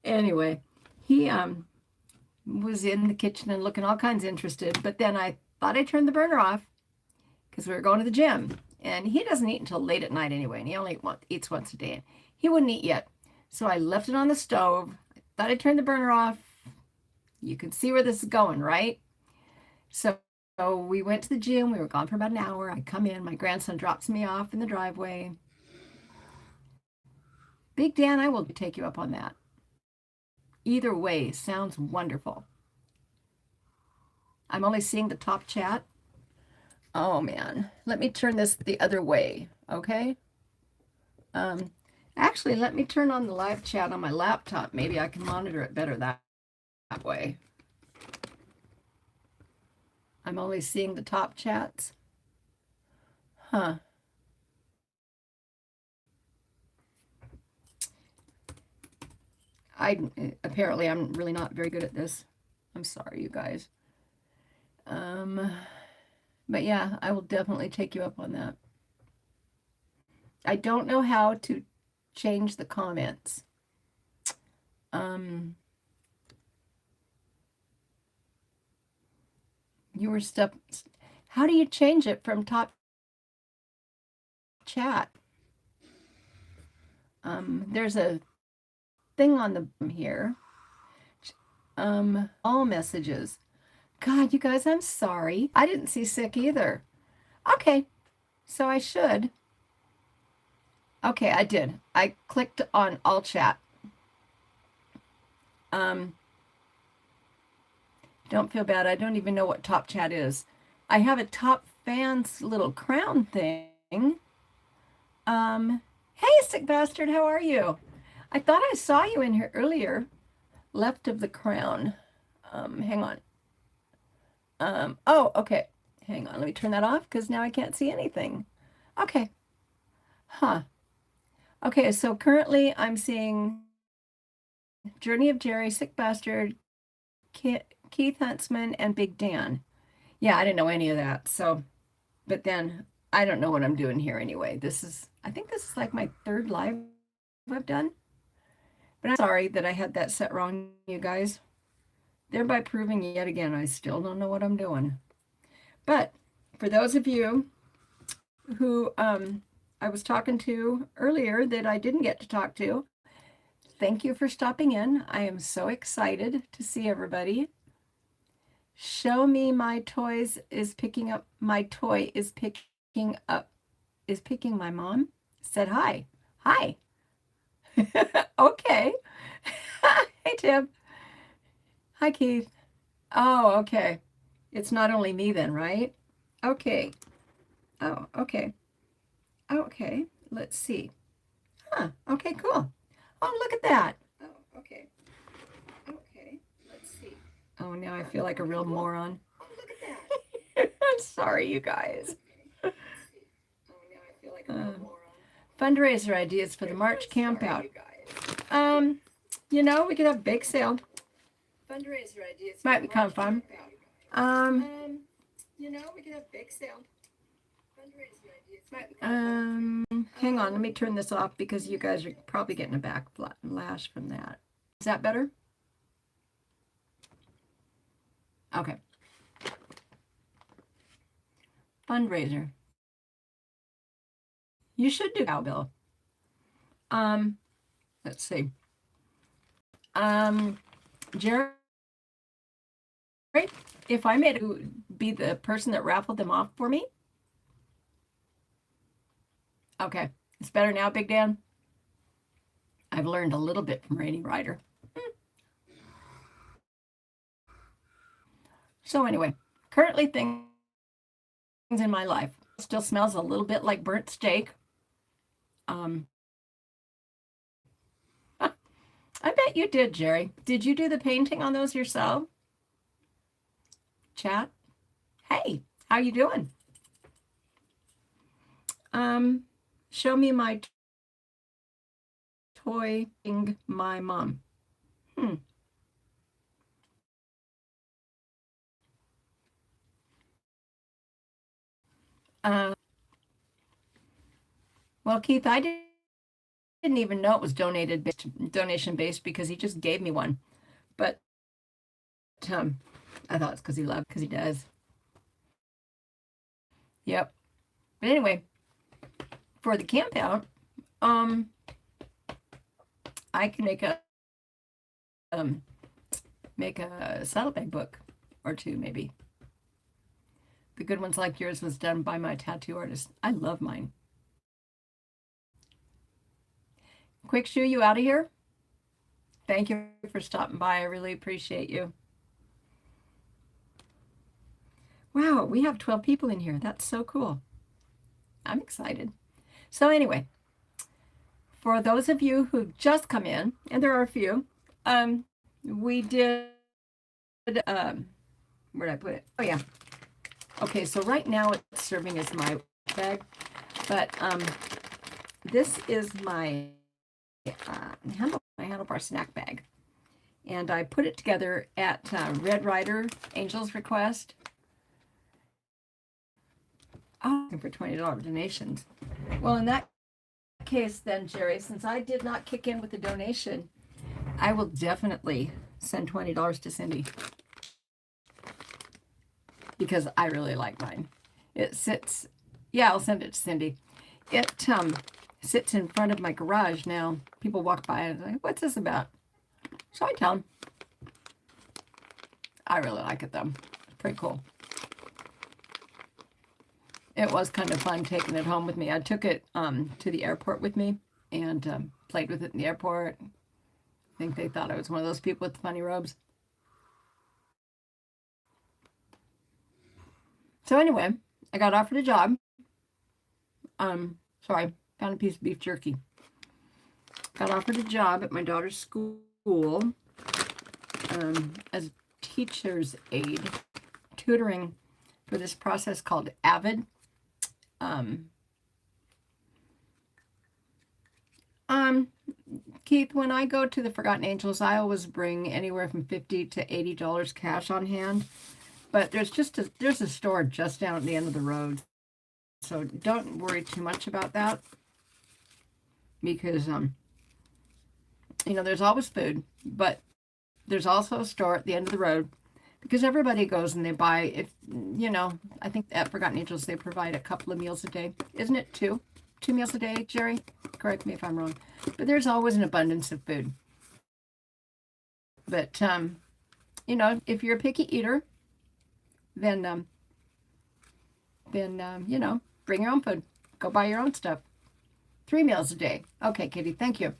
Anyway, he was in the kitchen and looking all kinds interested, but then I thought I turned the burner off because we were going to the gym. And he doesn't eat until late at night anyway, and he only eats once a day. He wouldn't eat yet. So I left it on the stove. I thought I'd turn the burner off. You can see where this is going, right? So we went to the gym. We were gone for about an hour. I come in. My grandson drops me off in the driveway. Big Dan, I will take you up on that. Either way, sounds wonderful. I'm only seeing the top chat. Oh man, let me turn this the other way, okay? Actually, let me turn on the live chat on my laptop. Maybe I can monitor it better that way. I'm only seeing the top chats. Huh. Apparently I'm really not very good at this. I'm sorry, you guys. But yeah, I will definitely take you up on that. I don't know how to change the comments. You were stuck. How do you change it from top chat? There's a thing on the here. All messages. God, you guys, I'm sorry. I didn't see sick either. Okay, so I should. Okay, I did. I clicked on all chat. Don't feel bad. I don't even know what top chat is. I have a top fans little crown thing. Hey, sick bastard, how are you? I thought I saw you in here earlier. Left of the crown. Hang on. Oh, okay. Hang on. Let me turn that off because now I can't see anything. Okay. Huh. Okay, so currently I'm seeing Journey of Jerry, Sick Bastard, Keith Huntsman, and Big Dan. Yeah, I didn't know any of that. So, but then I don't know what I'm doing here anyway. I think this is like my third live I've done. But I'm sorry that I had that set wrong, you guys. Thereby proving yet again, I still don't know what I'm doing. But for those of you who I was talking to earlier that I didn't get to talk to, thank you for stopping in. I am so excited to see everybody. Show me my toys is picking up. My toy is picking my mom. Said hi. Hi. Okay. Hey, Tim. Hi, Keith. Oh, okay. It's not only me then, right? Okay. Oh, okay. Okay. Let's see. Huh. Okay, cool. Oh, look at that. Oh, okay. Okay. Let's see. Oh, now I feel like a real moron. Oh, look at that. I'm sorry, you guys. Oh, now I feel like a real moron. Fundraiser ideas for the March camp out. We could have bake sale. Fundraiser ideas might be kind of fun. We could have bake sale. Fundraiser ideas might be kind of fun. Hang on, let me turn this off because you guys are probably getting a backlash from that. Is that better? Okay. Fundraiser. You should do cowbell. Let's see. Jerry, if I made it be the person that raffled them off for me. Okay, it's better now, Big Dan. I've learned a little bit from Rainy Rider. So anyway, currently things in my life still smells a little bit like burnt steak. I bet you did, Jerry. Did you do the painting on those yourself? Chat. Hey, how you doing? Show me my toy my mom. Well, Keith, I didn't even know it was donation based because he just gave me one. But I thought it's because he does. Yep. But anyway, for the camp out, I can make a saddlebag book or two, maybe. The good ones like yours was done by my tattoo artist. I love mine. Quick Shoe, you out of here? Thank you for stopping by. I really appreciate you. Wow, we have 12 people in here. That's so cool. I'm excited. So anyway, for those of you who've just come in, and there are a few, we did, where'd I put it? Oh yeah. Okay, so right now it's serving as my bag, but this is my Handlebar snack bag. And I put it together at Red Rider Angel's request. Oh, for $20 donations. Well, in that case then, Jerry, since I did not kick in with the donation, I will definitely send $20 to Cindy. Because I really like mine. It sits, yeah, I'll send it to Cindy. It sits in front of my garage now. People walk by and like, what's this about? So I tell them. I really like it though. It's pretty cool. It was kind of fun taking it home with me. I took it to the airport with me and played with it in the airport. I think they thought I was one of those people with funny robes. So anyway, I got offered a job. Sorry, found a piece of beef jerky. Got offered a job at my daughter's school as a teacher's aide, tutoring for this process called AVID. Keith, when I go to the Forgotten Angels, I always bring anywhere from $50 to $80 cash on hand. But there's a store just down at the end of the road, so don't worry too much about that. Because there's always food, but there's also a store at the end of the road. Because everybody goes and they buy, I think at Forgotten Angels they provide a couple of meals a day. Isn't it two? 2 meals a day, Jerry? Correct me if I'm wrong. But there's always an abundance of food. But, if you're a picky eater, then bring your own food. Go buy your own stuff. 3 meals a day. Okay, Kitty, thank you.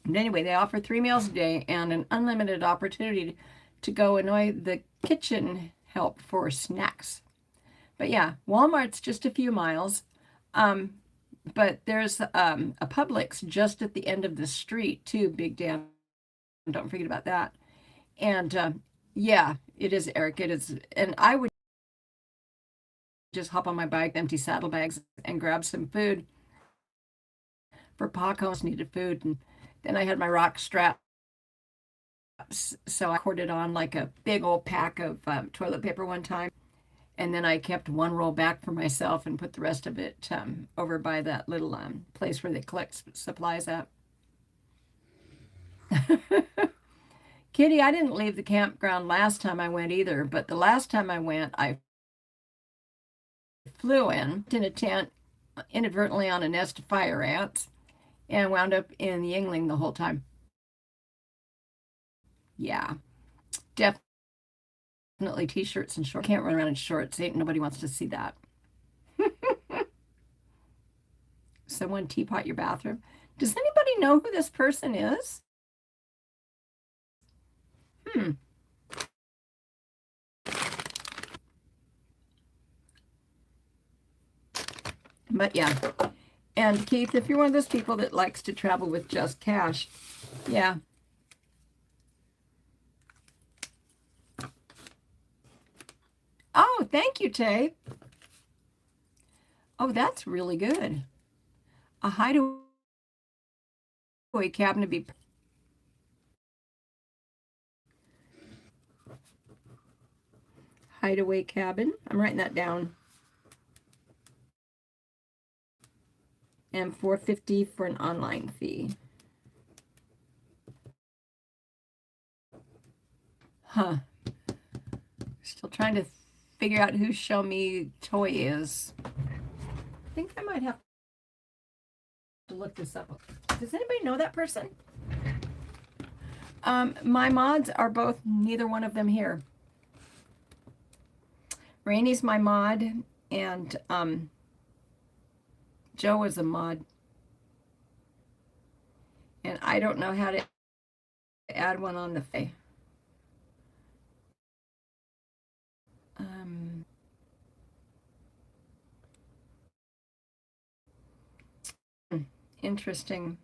And anyway, they offer 3 meals a day and an unlimited opportunity to go annoy the kitchen help for snacks. But yeah, Walmart's just a few miles. But there's a Publix just at the end of the street too, Big Dan. Don't forget about that. And yeah, it is, Eric. It is. And I would just hop on my bike, empty saddlebags, and grab some food. For Paco's needed food. And then I had my rock straps. So I corded on like a big old pack of toilet paper one time. And then I kept one roll back for myself and put the rest of it over by that little place where they collect supplies at. Kitty, I didn't leave the campground last time I went either, but the last time I went, I flew in a tent inadvertently on a nest of fire ants and wound up in the Yingling the whole time. Yeah, definitely t-shirts and shorts. Can't run around in shorts. Ain't nobody wants to see that. Someone teapot your bathroom. Does anybody know who this person is? But yeah. And Keith, if you're one of those people that likes to travel with just cash, yeah. Oh, thank you, Tay. Oh, that's really good. A hideaway cabin to be. Hideaway cabin. I'm writing that down. And $4.50 for an online fee. Huh. Still trying to figure out who Show Me Toy is. think I might have to look this up. Does anybody know that person? My mods are both, neither one of them here. Rainy's my mod, and Joe is a mod. And I don't know how to add one on the face. Interesting.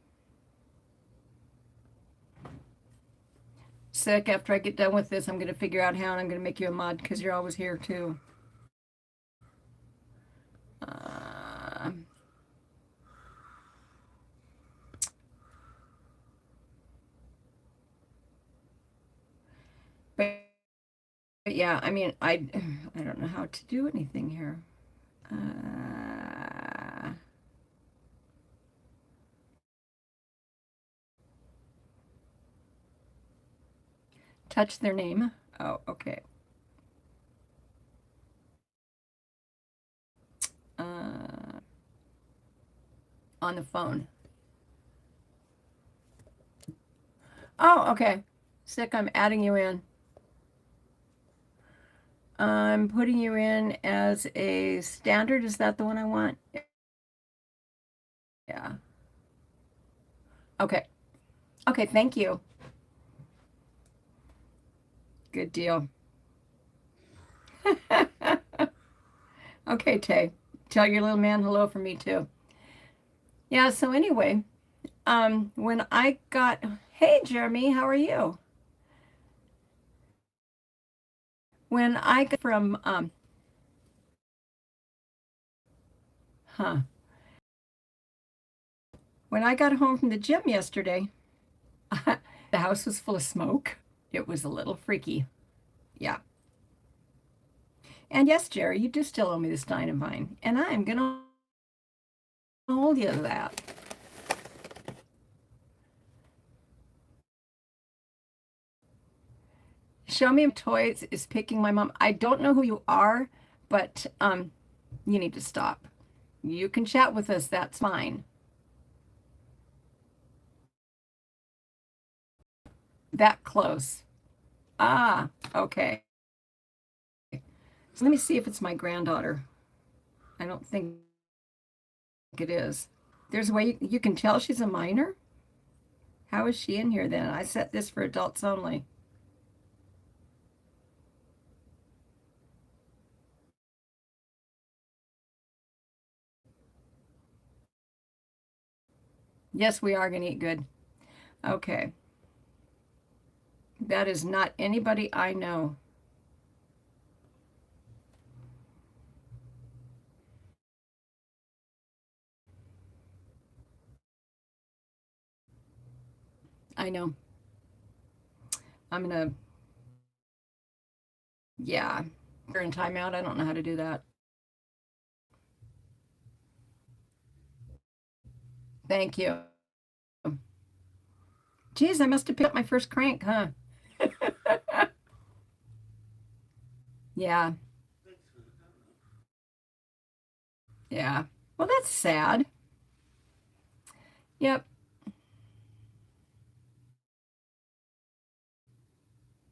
Sick, after I get done with this, I'm going to figure out how, and I'm going to make you a mod because you're always here too. But yeah, I mean, I don't know how to do anything here. Touch their name. Oh, okay. On the phone. Oh, okay. Sick, I'm adding you in. I'm putting you in as a standard. Is that the one I want? Yeah. Okay. Okay, thank you. Good deal. Okay, Tay. Tell your little man hello from me too. Yeah, so anyway, when I got, hey Jeremy, how are you? When I got from, when I got home from the gym yesterday, the house was full of smoke. It was a little freaky. Yeah. And yes, Jerry, you do still owe me this Dynavine, and I'm gonna hold you to that. Show me toys is picking my mom. I don't know who you are, but you need to stop. You can chat with us, that's fine. That close. Ah, okay. So let me see if it's my granddaughter. I don't think it is. There's a way you can tell she's a minor. How is she in here then? I set this for adults only. Yes, we are going to eat good. Okay. That is not anybody I know. I know. I'm going to, yeah. You're in timeout. I don't know how to do that. Thank you. Geez, I must have picked up my first crank, huh? Yeah. Yeah. Well, that's sad. Yep.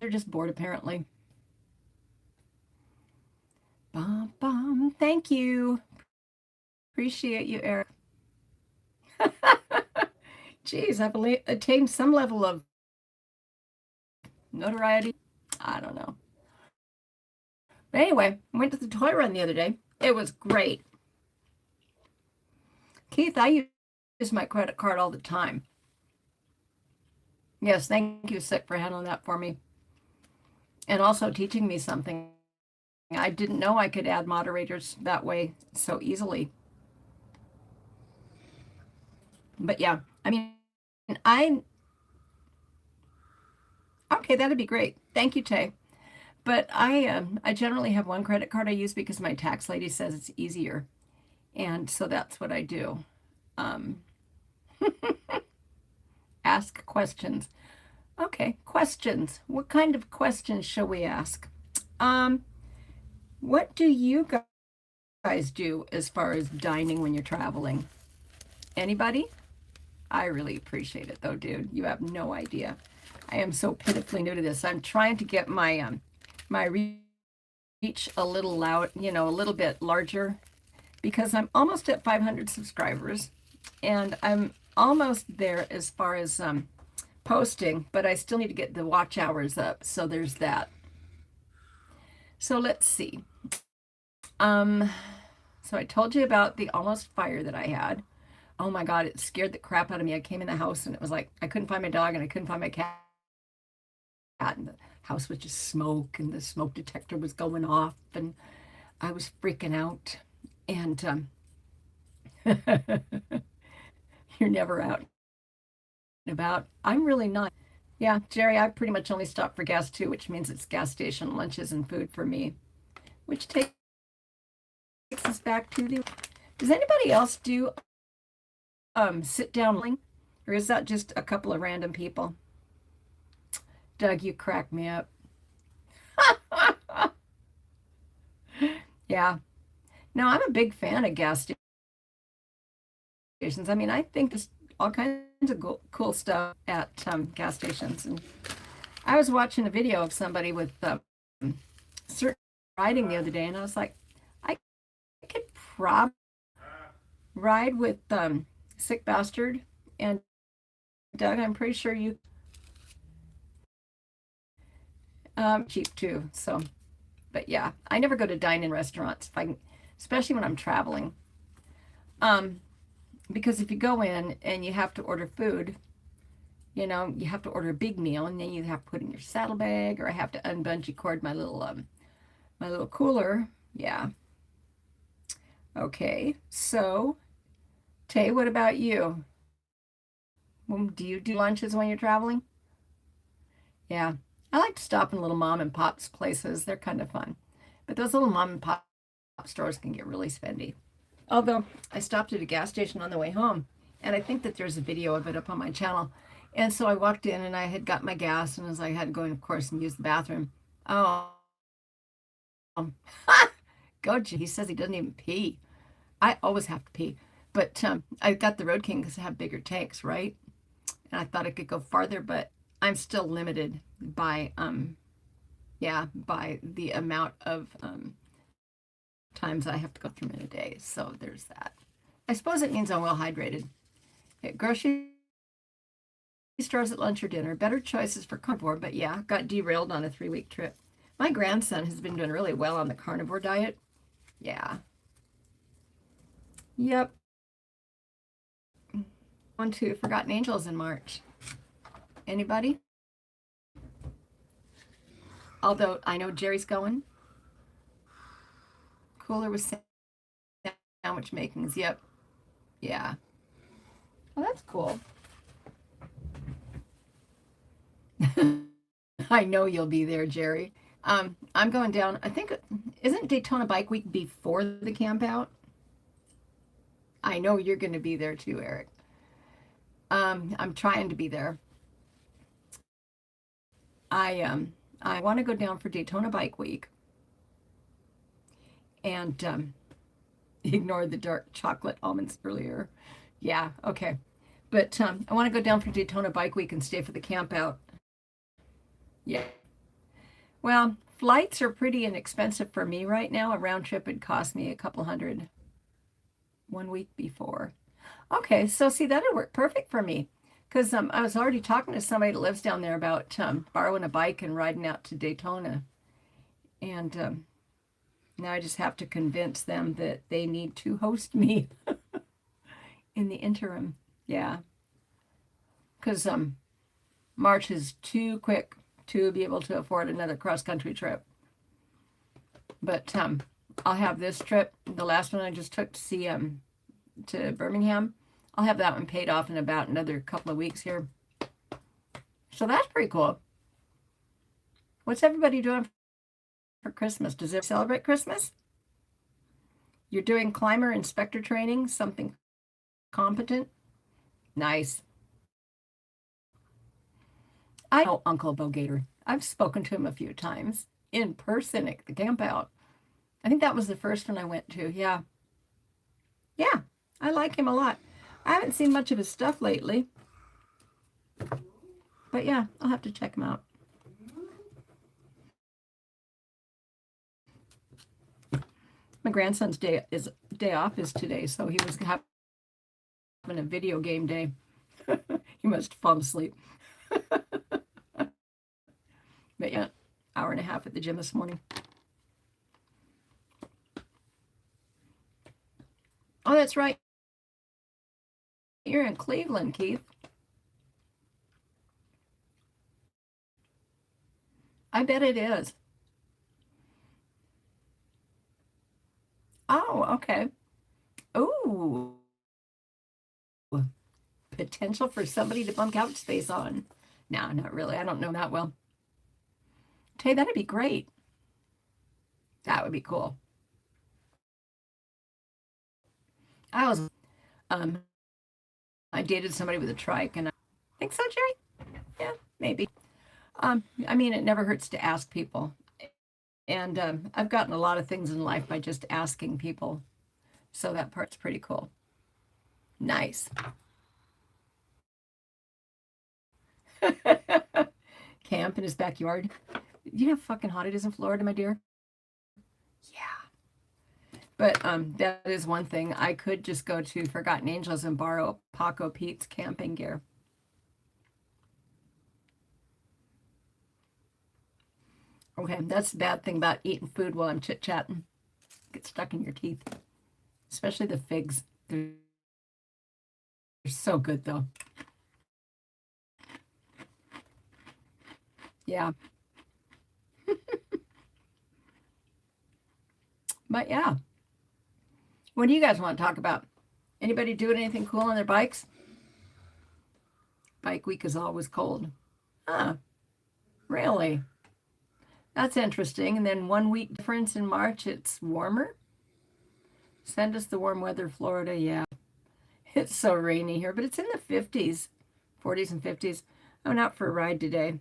They're just bored, apparently. Bum, bum. Thank you. Appreciate you, Eric. Geez, I've attained some level of notoriety. I don't know. But anyway, I went to the toy run the other day. It was great. Keith, I use my credit card all the time. Yes, thank you, Sick, for handling that for me. And also teaching me something. I didn't know I could add moderators that way so easily. But yeah, I mean, okay, that'd be great. Thank you, Tay. But I generally have one credit card I use because my tax lady says it's easier. And so that's what I do. Ask questions. Okay, questions. What kind of questions shall we ask? What do you guys do as far as dining when you're traveling? Anybody? I really appreciate it though, dude. You have no idea. I am so pitifully new to this. I'm trying to get my reach a little loud, a little bit larger, because I'm almost at 500 subscribers, and I'm almost there as far as posting, but I still need to get the watch hours up. So there's that. So let's see. So I told you about the almost fire that I had. Oh my God, it scared the crap out of me. I came in the house and it was like I couldn't find my dog and I couldn't find my cat, and the house was just smoke and the smoke detector was going off and I was freaking out. And you're never out and about. I'm really not. Yeah, Jerry, I pretty much only stop for gas too, which means it's gas station lunches and food for me, which takes us back to the. Does anybody else do sit down, or is that just a couple of random people? Doug, you crack me up. Yeah. No, I'm a big fan of gas stations. I mean, I think there's all kinds of cool stuff at gas stations. And I was watching a video of somebody with certain riding the other day, and I was like, I could probably ride with Sick Bastard and Doug. I'm pretty sure you cheap too. So, but yeah, I never go to dine in restaurants if I can, especially when I'm traveling. Because if you go in and you have to order food, you have to order a big meal, and then you have to put in your saddlebag, or I have to unbungee cord my little cooler. Yeah. Okay. So, Tay, what about you? Do you do lunches when you're traveling? Yeah. I like to stop in little mom and pop's places. They're kind of fun. But those little mom and pop stores can get really spendy. Although I stopped at a gas station on the way home, and I think that there's a video of it up on my channel. And so I walked in and I had got my gas, and as I had to go in, of course, and use the bathroom. Oh, go, he says he doesn't even pee. I always have to pee. But I got the Road King because I have bigger tanks, right? And I thought I could go farther, but I'm still limited by by the amount of times I have to go through in a day. So there's that. I suppose it means I'm well hydrated. At grocery stores, at lunch or dinner, better choices for carnivore, but yeah, got derailed on a 3-week trip. My grandson has been doing really well on the carnivore diet. Yeah. Yep. On to Forgotten Angels in March. Anybody? Although I know Jerry's going. Cooler with sandwich makings. Yep. Yeah. Well, that's cool. I know you'll be there, Jerry. I'm going down. I think, isn't Daytona Bike Week before the camp out? I know you're going to be there too, Eric. I'm trying to be there. I want to go down for Daytona Bike Week and ignore the dark chocolate almonds earlier. Yeah, okay. But I want to go down for Daytona Bike Week and stay for the camp out. Yeah. Well, flights are pretty inexpensive for me right now. A round trip would cost me a couple hundred 1 week before. Okay, so see, that'd work perfect for me. Because I was already talking to somebody that lives down there about borrowing a bike and riding out to Daytona. And now I just have to convince them that they need to host me in the interim. Yeah. Because March is too quick to be able to afford another cross-country trip. But I'll have this trip, the last one I just took to see to Birmingham. I'll have that one paid off in about another couple of weeks here. So that's pretty cool. What's everybody doing for Christmas? Does it celebrate Christmas? You're doing climber inspector training, something competent? Nice. I know Uncle Bo Gator. I've spoken to him a few times in person at the camp out. I think that was the first one I went to. Yeah. Yeah. I like him a lot. I haven't seen much of his stuff lately. But yeah, I'll have to check him out. My grandson's day off is today, so he was having a video game day. He must have fallen asleep. But yeah, hour and a half at the gym this morning. Oh, that's right. You're in Cleveland, Keith. I bet it is. Oh, okay. Ooh. Potential for somebody to bump couch space on. No, not really. I don't know that well. Hey, that'd be great. That would be cool. Um, I dated somebody with a trike, and I think so, Jerry. Yeah, maybe. I mean, it never hurts to ask people, and I've gotten a lot of things in life by just asking people, so that part's pretty cool. Nice. Camp in his backyard. You know how fucking hot it is in Florida, my dear? Yeah. But that is one thing. I could just go to Forgotten Angels and borrow Paco Pete's camping gear. Okay, that's the bad thing about eating food while I'm chit-chatting. Get stuck in your teeth. Especially the figs. They're so good, though. Yeah. But yeah. What do you guys want to talk about? Anybody doing anything cool on their bikes? Bike week is always cold. Huh. Really? That's interesting. And then 1 week difference in March, it's warmer. Send us the warm weather, Florida. Yeah. It's so rainy here, but it's in the 50s, 40s and 50s. I went out for a ride today.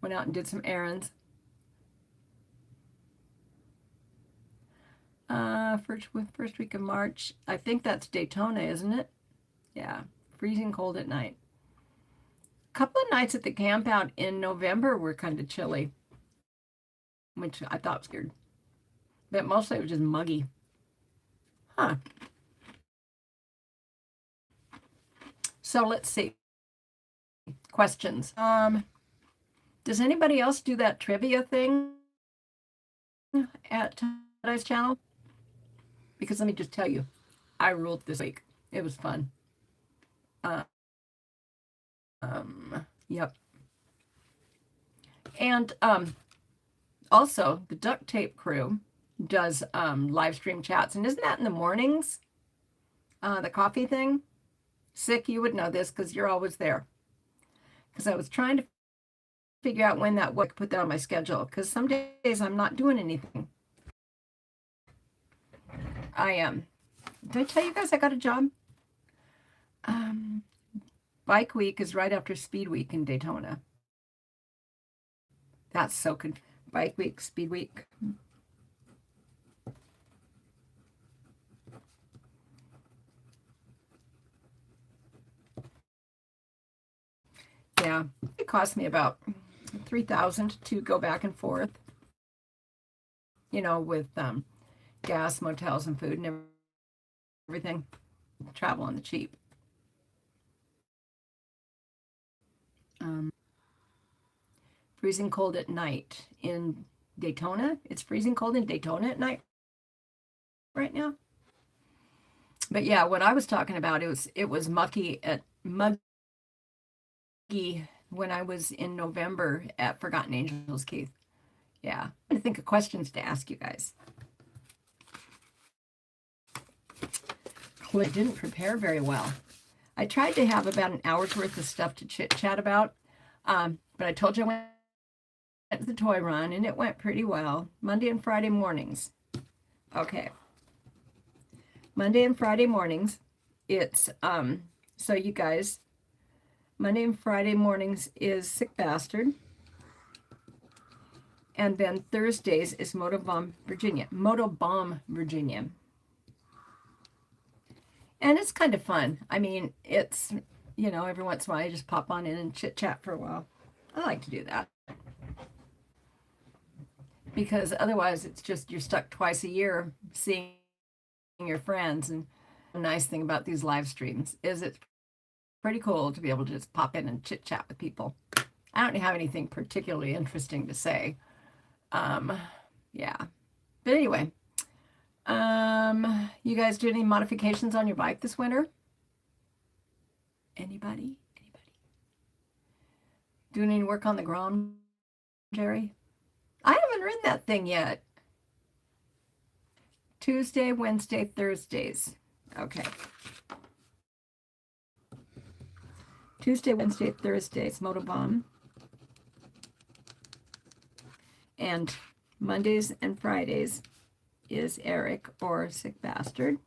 Went out and did some errands. First week of March. I think that's Daytona, isn't it? Yeah. Freezing cold at night. A couple of nights at the camp out in November were kind of chilly, which I thought was weird. But mostly it was just muggy. Huh. So let's see. Questions. Does anybody else do that trivia thing at Today's channel? Because let me just tell you, I ruled this week. It was fun. Yep. And also the duct tape crew does live stream chats, and isn't that in the mornings? The coffee thing. Sick, you would know this because you're always there. Because I was trying to figure out when that would put that on my schedule. Because some days I'm not doing anything. I am. Did I tell you guys I got a job? Bike week is right after Speed Week in Daytona. That's so good. Bike week, Speed Week. Yeah, it cost me about $3,000 to go back and forth. You know, with gas, motels, and food and everything. Travel on the cheap. Freezing cold at night in Daytona. It's freezing cold in Daytona at night right now. But yeah, what I was talking about, it was muggy when I was in November at Forgotten Angels, Keith. Yeah, I think of questions to ask you guys. I didn't prepare very well. I tried to have about an hour's worth of stuff to chit chat about, but I told you I went to the toy run and it went pretty well. Monday and Friday mornings. Okay. Monday and Friday mornings. It's so you guys, Monday and Friday mornings is Sick Bastard. And then Thursdays is Motobomb, Virginia. Motobomb, Virginia. And it's kind of fun. I mean, it's, every once in a while you just pop on in and chit chat for a while. I like to do that. Because otherwise it's just you're stuck twice a year seeing your friends. And the nice thing about these live streams is it's pretty cool to be able to just pop in and chit chat with people. I don't have anything particularly interesting to say. Yeah. But anyway, you guys do any modifications on your bike this winter? Anybody? Doing any work on the Grom, Jerry? I haven't ridden that thing yet. Tuesday, Wednesday, Thursdays. Okay. Tuesday, Wednesday, Thursdays, Motobomb. And Mondays and Fridays is Eric or Sick Bastard.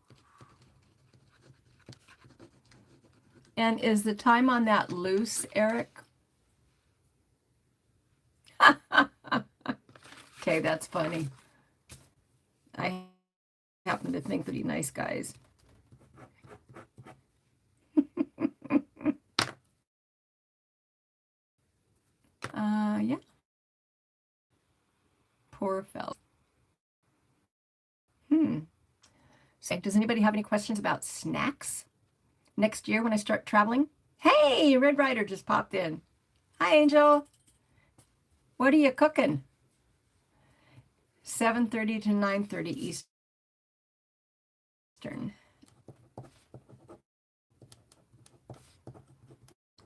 And is the time on that loose, Eric? Okay, that's funny. I happen to think that he's nice guys. Yeah. Poor fella. So, does anybody have any questions about snacks next year when I start traveling? Hey, Red Rider just popped in. Hi, Angel. What are you cooking? 7:30 to 9:30 Eastern.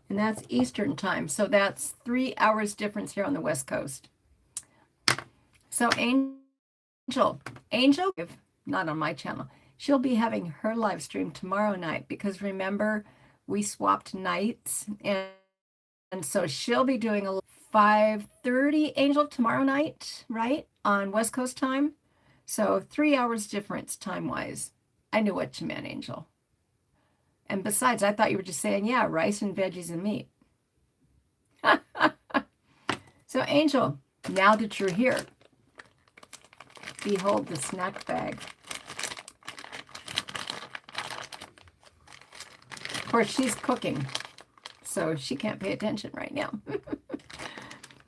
And that's Eastern time. So that's 3 hours difference here on the West Coast. So Angel, not on my channel, she'll be having her live stream tomorrow night because remember, we swapped nights. And so she'll be doing a 5:30 Angel tomorrow night, right? On West Coast time. So 3 hours difference time-wise. I knew what you meant, Angel. And besides, I thought you were just saying, yeah, rice and veggies and meat. So, Angel, now that you're here, behold the snack bag. Of course, she's cooking, so she can't pay attention right now.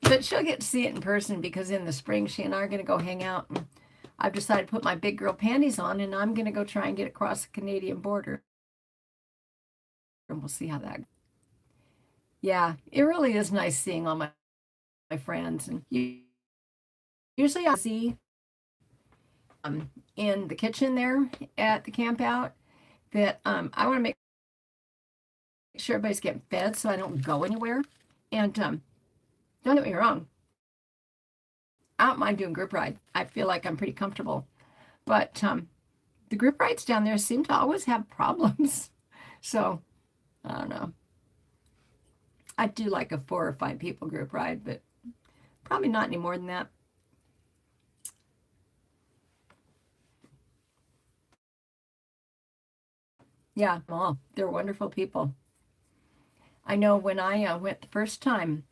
But she'll get to see it in person because in the spring, she and I are going to go hang out. And I've decided to put my big girl panties on, and I'm going to go try and get across the Canadian border. And we'll see how that goes. Yeah, it really is nice seeing all my friends. And usually I see in the kitchen there at the camp out that I want to make sure everybody's getting fed so I don't go anywhere. And don't get me wrong, I don't mind doing group ride. I feel like I'm pretty comfortable. But the group rides down there seem to always have problems. So I don't know. I do like a 4 or 5 people group ride, but probably not any more than that. Yeah, well, they're wonderful people. I know when I went the first time,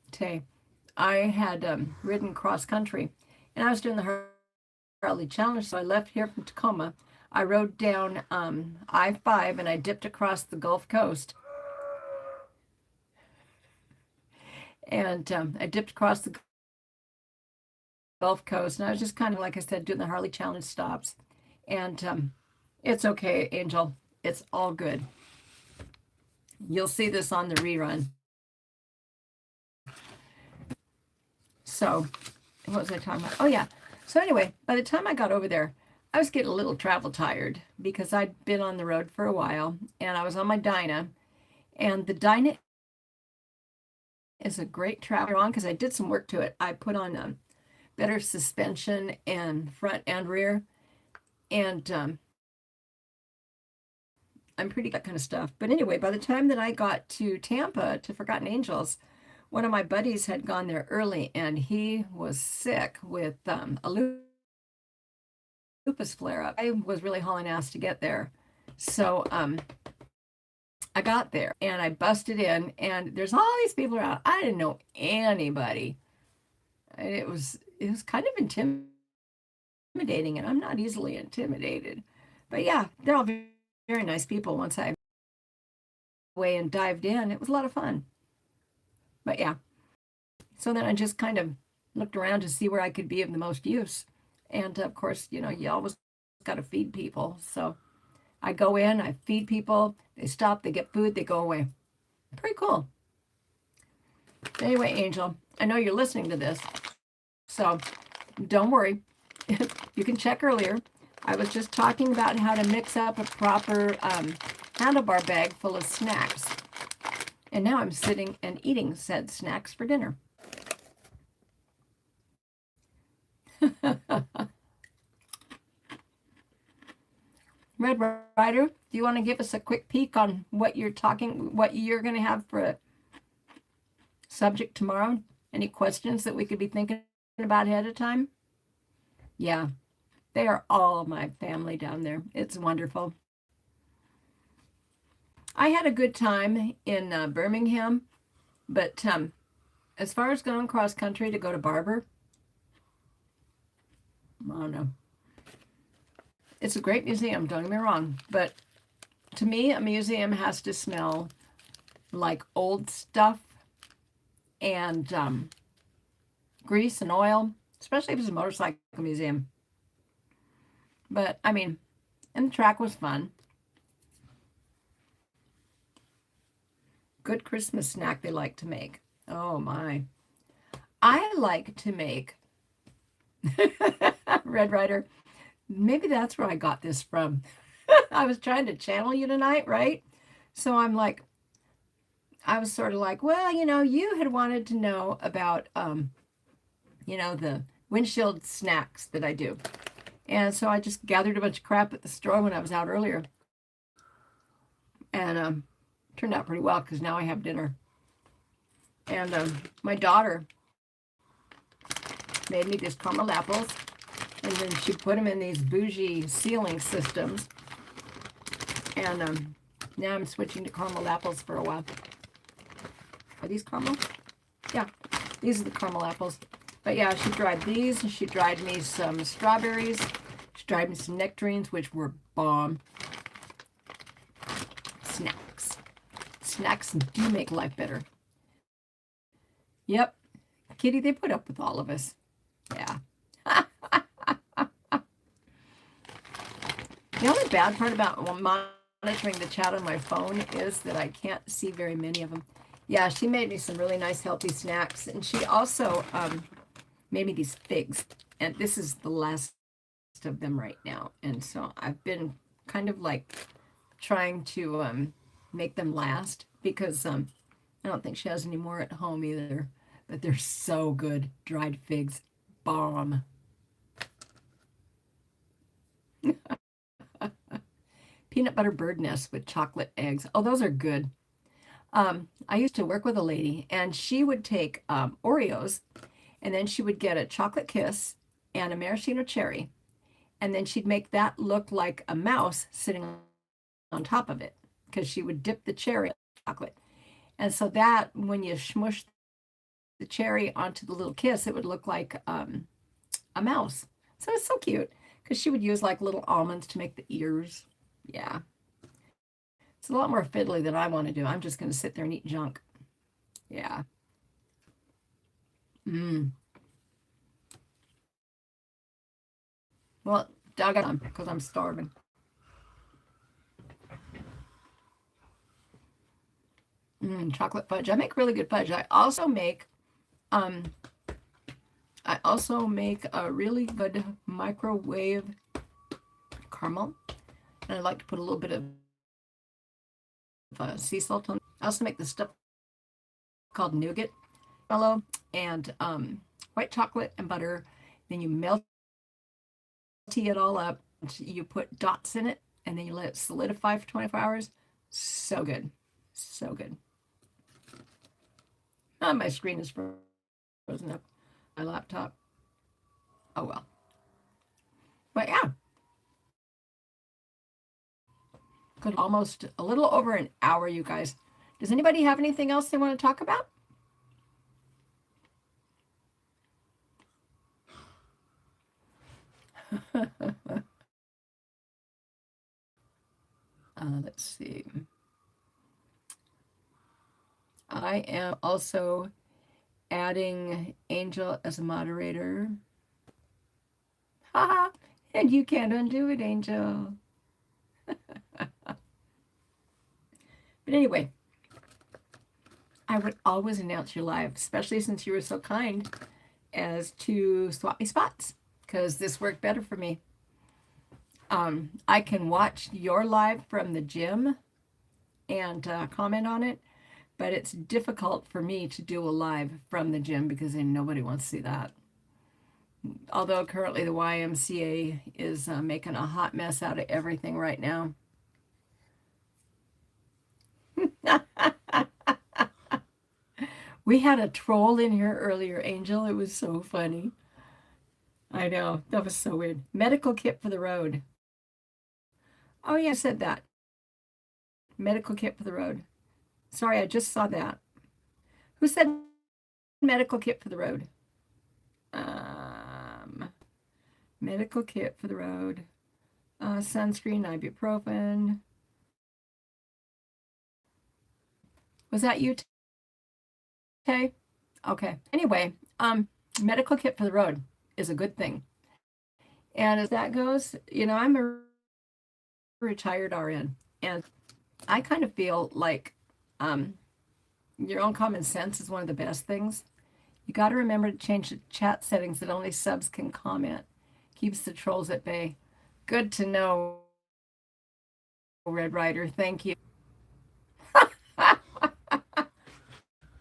I had ridden cross country, and I was doing the Harley Challenge, so I left here from Tacoma. I rode down I-5, and I dipped across the Gulf Coast. And I dipped across the Gulf Coast, and I was just kind of, like I said, doing the Harley Challenge stops. And it's okay, Angel. It's all good. You'll see this on the rerun. So, what was I talking about? Oh, yeah. So anyway, by the time I got over there, I was getting a little travel tired because I'd been on the road for a while, and I was on my Dyna. And the Dyna is a great travel on because I did some work to it. I put on better suspension and front and rear, and I'm pretty that kind of stuff. But anyway, by the time that I got to Tampa to Forgotten Angels, one of my buddies had gone there early, and he was sick with a lupus flare-up. I was really hauling ass to get there. So I got there, and I busted in, and there's all these people around. I didn't know anybody. it was kind of intimidating, and I'm not easily intimidated. But yeah, they're all very, very nice people. Once I away and dived in, it was a lot of fun. But yeah, so then I just kind of looked around to see where I could be of the most use. And of course, you always got to feed people. So I go in, I feed people, they stop, they get food, they go away. Pretty cool. Anyway, Angel, I know you're listening to this, so don't worry. You can check earlier. I was just talking about how to mix up a proper handlebar bag full of snacks. And now I'm sitting and eating said snacks for dinner. Red Rider, do you want to give us a quick peek on what you're going to have for a subject tomorrow? Any questions that we could be thinking about ahead of time? Yeah, they are all my family down there. It's wonderful. I had a good time in Birmingham, but as far as going cross country to go to Barber, I don't know. It's a great museum, don't get me wrong, but to me, a museum has to smell like old stuff and grease and oil, especially if it's a motorcycle museum. But I mean, and the track was fun. Good Christmas snack they like to make. Oh my. I like to make Red Rider. Maybe that's where I got this from. I was trying to channel you tonight, right? So I was sort of like, well, you had wanted to know about, the windshield snacks that I do. And so I just gathered a bunch of crap at the store when I was out earlier. And turned out pretty well because now I have dinner. And my daughter made me these caramel apples. And then she put them in these bougie sealing systems. And now I'm switching to caramel apples for a while. Are these caramel? Yeah, these are the caramel apples. But yeah, she dried these, and she dried me some strawberries. She dried me some nectarines, which were bomb. Snacks. Snacks do make life better. Yep. Kitty, they put up with all of us. Yeah. The only bad part about monitoring the chat on my phone is that I can't see very many of them. Yeah, she made me some really nice healthy snacks, and she also made me these figs, and this is the last of them right now. And so I've been kind of like trying to make them last because I don't think she has any more at home either, but they're so good. Dried figs, bomb. Peanut butter bird nest with chocolate eggs. Oh, those are good. I used to work with a lady, and she would take Oreos, and then she would get a chocolate kiss and a maraschino cherry, and then she'd make that look like a mouse sitting on top of it because she would dip the cherry in chocolate. And so that when you smush the cherry onto the little kiss, it would look like a mouse. So it's so cute because she would use like little almonds to make the ears. Yeah. It's a lot more fiddly than I want to do. I'm just going to sit there and eat junk. Yeah. Well, doggone, because I'm starving. Chocolate fudge. I make really good fudge. I also make a really good microwave caramel. And I like to put a little bit of sea salt on. I also make this stuff called nougat, mellow, and white chocolate and butter. Then you melt it all up. You put dots in it, and then you let it solidify for 24 hours. So good. So good. Oh, my screen is frozen up. My laptop. Oh, well. But yeah. Good. Almost a little over an hour, you guys. Does anybody have anything else they want to talk about? Let's see. I am also adding Angel as a moderator. Haha! And you can't undo it, Angel. But anyway, I would always announce you live, especially since you were so kind as to swap me spots, because this worked better for me. I can watch your live from the gym and comment on it, but it's difficult for me to do a live from the gym because then nobody wants to see that. Although currently the YMCA is making a hot mess out of everything right now. We had a troll in here earlier, Angel. It was so funny. I know. That was so weird. Medical kit for the road. Oh, yeah, I said that. Medical kit for the road. Sorry, I just saw that. Who said medical kit for the road? Medical kit for the road. Sunscreen, ibuprofen. Was that you, Tay? Okay. Anyway, medical kit for the road is a good thing. And as that goes, I'm a retired RN, and I kind of feel like your own common sense is one of the best things. You got to remember to change the chat settings that only subs can comment. Keeps the trolls at bay. Good to know, Red Rider. Thank you.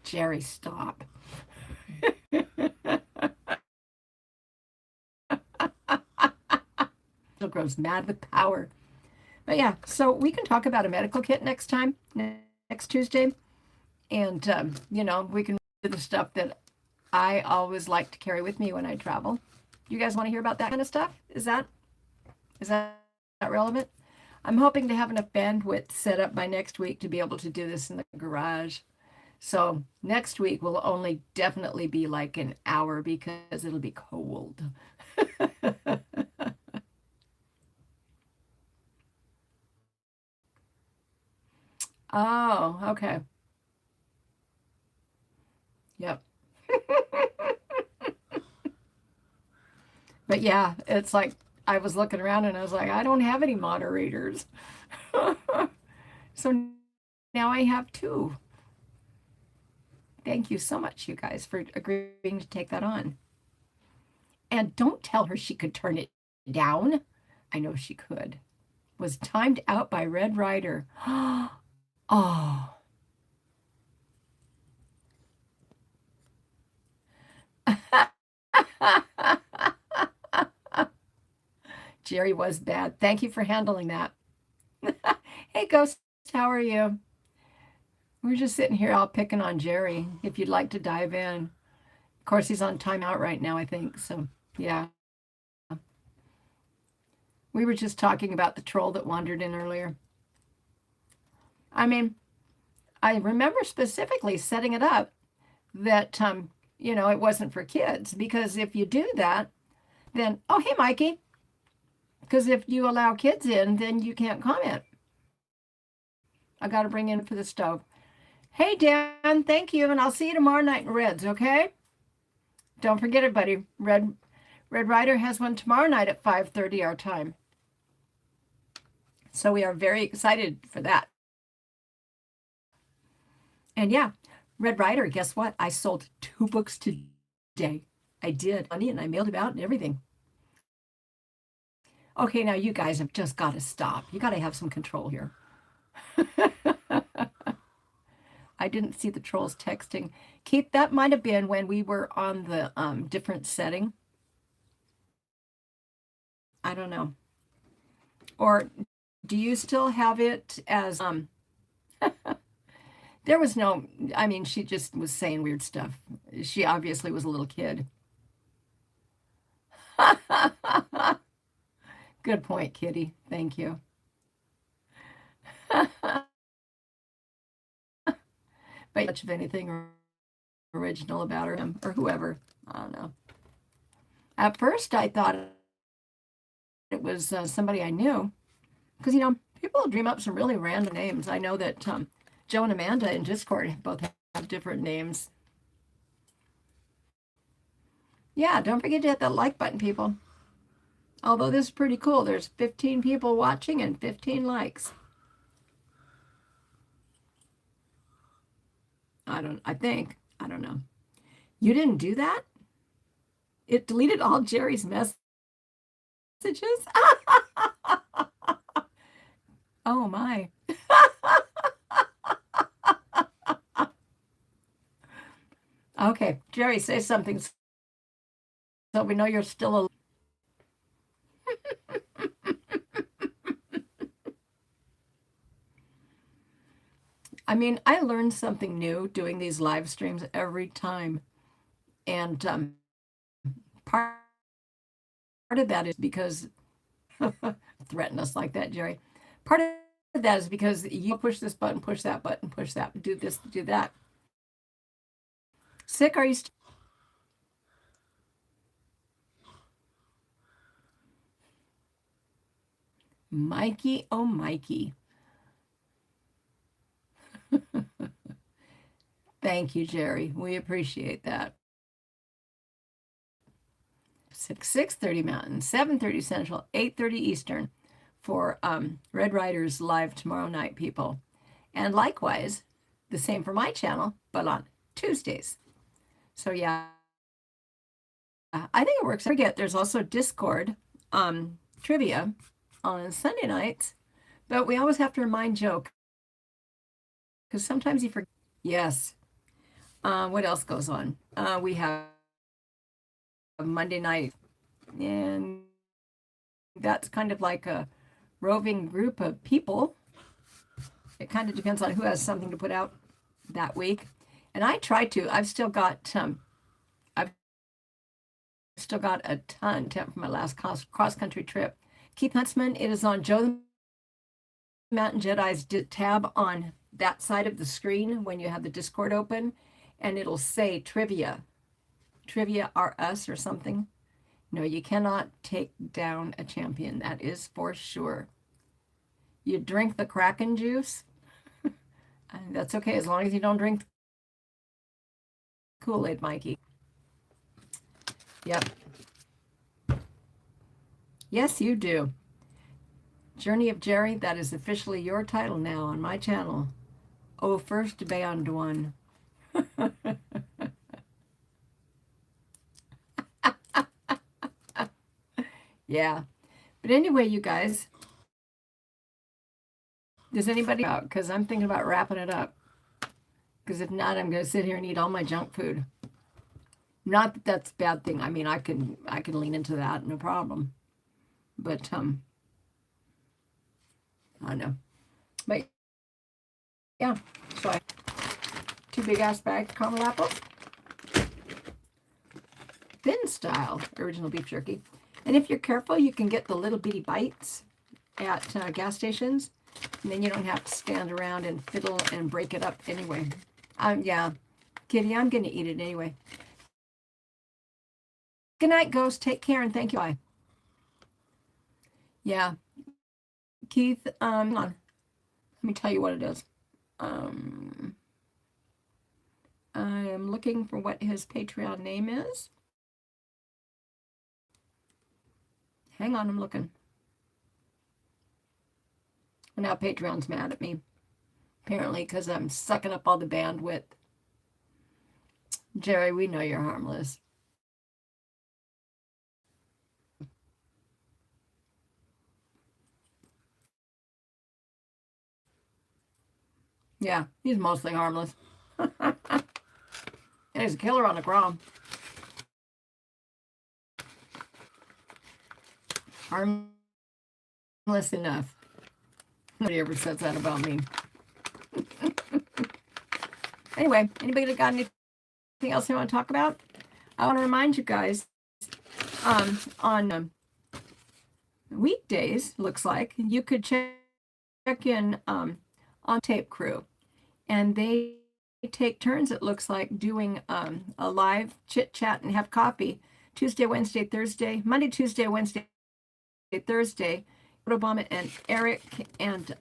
Jerry, stop. Grows mad with power. But yeah, so we can talk about a medical kit next time, next Tuesday. And, we can do the stuff that I always like to carry with me when I travel. You guys want to hear about that kind of stuff? Is that relevant? I'm hoping to have enough bandwidth set up by next week to be able to do this in the garage. So next week will only definitely be like an hour because it'll be cold. Oh, okay. Yep. But yeah, it's like I was looking around and I was like, I don't have any moderators. So now I have two. Thank you so much, you guys, for agreeing to take that on. And don't tell her she could turn it down. I know she could. Was timed out by Red Rider. Oh. Jerry was bad. Thank you for handling that. Hey, Ghost, how are you? We're just sitting here all picking on Jerry. If you'd like to dive in. Of course, he's on timeout right now, I think. So, yeah. We were just talking about the troll that wandered in earlier. I mean, I remember specifically setting it up that, it wasn't for kids. Because if you do that, then, oh, hey, Mikey. Because if you allow kids in, then you can't comment. I got to bring in for the stove. Hey, Dan, thank you. And I'll see you tomorrow night in Reds, okay? Don't forget it, buddy. Red Rider has one tomorrow night at 5:30 our time. So we are very excited for that. And yeah, Red Rider, guess what? I sold 2 books today. I did. And I mailed them out and everything. Okay, now you guys have just got to stop. You got to have some control here. I didn't see the trolls texting. Keith, that might have been when we were on the different setting. I don't know. Or do you still have it as there was no, I mean, she just was saying weird stuff. She obviously was a little kid. Good point, Kitty. Thank you. But much of anything original about her or whoever. I don't know. At first, I thought it was somebody I knew. Because, you know, people dream up some really random names. I know that Joe and Amanda in Discord both have different names. Yeah, don't forget to hit that like button, people. Although this is pretty cool. There's 15 people watching and 15 likes. I don't know. You didn't do that? It deleted all Jerry's messages? Oh my. Okay, Jerry, say something so we know you're still alive. I mean, I learn something new doing these live streams every time. And part of that is because threaten us like that, Jerry. Part of that is because you push this button, push that button, push that, do this, do that. Sick? Are you? Mikey, oh Mikey. Thank you, Jerry. We appreciate that. 6:30 Mountain, 7:30 Central, 8:30 Eastern for Red Riders live tomorrow night, people. And likewise, the same for my channel, but on Tuesdays. So yeah, I think it works. I forget, there's also Discord trivia on Sunday nights, but we always have to remind Joe because sometimes he forgets. Yes. What else goes on? We have Monday night, and that's kind of like a roving group of people. It kind of depends on who has something to put out that week. And I try to. I've still got a ton from my last cross-country trip. Keith Huntsman, it is on Joe the Mountain Jedi's tab on that side of the screen when you have the Discord open, and it'll say trivia are us or something. No, you cannot take down a champion. That is for sure. You drink the Kraken juice. That's okay as long as you don't drink Kool-Aid, Mikey. Yep. Yes, you do. Journey of Jerry, that is officially your title now on my channel. Oh, first band one. Yeah. But anyway, you guys, does anybody out? Because I'm thinking about wrapping it up. Because if not, I'm going to sit here and eat all my junk food. Not that that's a bad thing. I mean, I can lean into that, no problem. But I don't know. But yeah, so I 2 big ass bags of caramel apple, thin style original beef jerky. And if you're careful, you can get the little bitty bites at gas stations, and then you don't have to stand around and fiddle and break it up anyway. Yeah, Kitty, I'm going to eat it anyway. Good night, Ghost. Take care and thank you. Bye. Yeah, Keith, hold on. Let me tell you what it is. I am looking for what his Patreon name is. Hang on, I'm looking. Now Patreon's mad at me, apparently, because I'm sucking up all the bandwidth. Jerry, we know you're harmless. Yeah, he's mostly harmless. And he's a killer on the ground. Harmless enough. Nobody ever says that about me. Anyway, anybody got anything else they want to talk about? I want to remind you guys, on weekdays, looks like, you could check in on Tape Crew. And they take turns, it looks like, doing a live chit chat and have coffee Tuesday, Wednesday, Thursday, Monday, Tuesday, Wednesday, Thursday, Obama and Eric and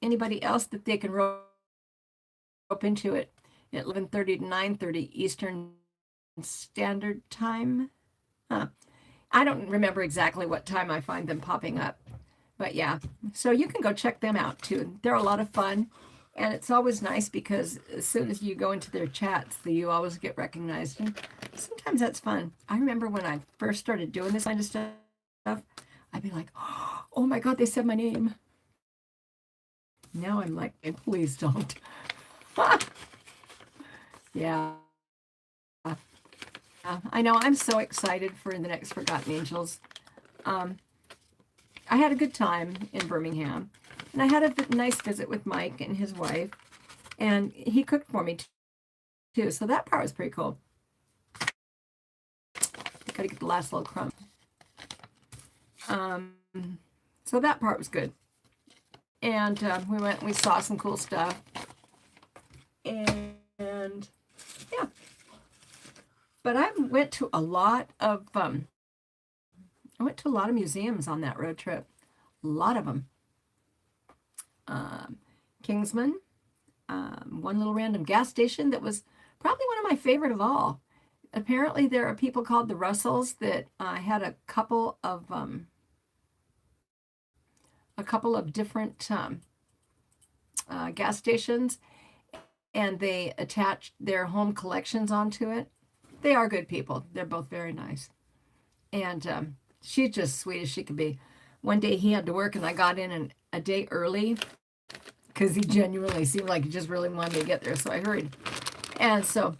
anybody else that they can rope into it at 11:30 to 9:30 Eastern Standard Time. Huh. I don't remember exactly what time I find them popping up. But yeah, so you can go check them out too. They're a lot of fun. And it's always nice because as soon as you go into their chats, you always get recognized. And sometimes that's fun. I remember when I first started doing this kind of stuff, I'd be like, oh my God, they said my name. Now I'm like, hey, please don't. Yeah. I know. I'm so excited for the next Forgotten Angels. I had a good time in Birmingham. And I had a nice visit with Mike and his wife. And he cooked for me too. So that part was pretty cool. Got to get the last little crumb. So that part was good. And we went and we saw some cool stuff. And yeah. But I went to a lot of museums on that road trip. A lot of them. Kingsman, one little random gas station that was probably one of my favorite of all. Apparently, there are people called the Russells that had a couple of different gas stations, and they attached their home collections onto it. They are good people. They're both very nice, and she's just sweet as she could be. One day he had to work, and I got in a day early because he genuinely seemed like he just really wanted me to get there. So I hurried. And so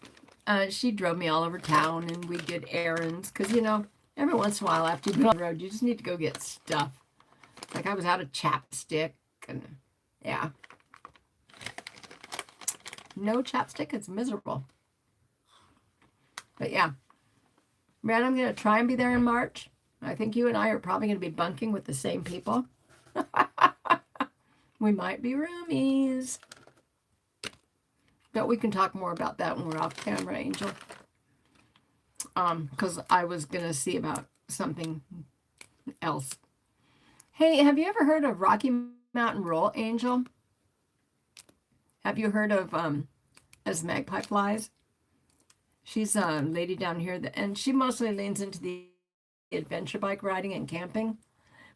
she drove me all over town and we did errands because, every once in a while after you've been on the road, you just need to go get stuff. Like I was out of chapstick and yeah. No chapstick, it's miserable. But yeah. Man, I'm going to try and be there in March. I think you and I are probably going to be bunking with the same people. We might be roomies. But we can talk more about that when we're off camera, Angel. Because I was going to see about something else. Hey, have you ever heard of Rocky Mountain Roll, Angel? Have you heard of As Magpie Flies? She's a lady down here, and she mostly leans into the adventure bike riding and camping.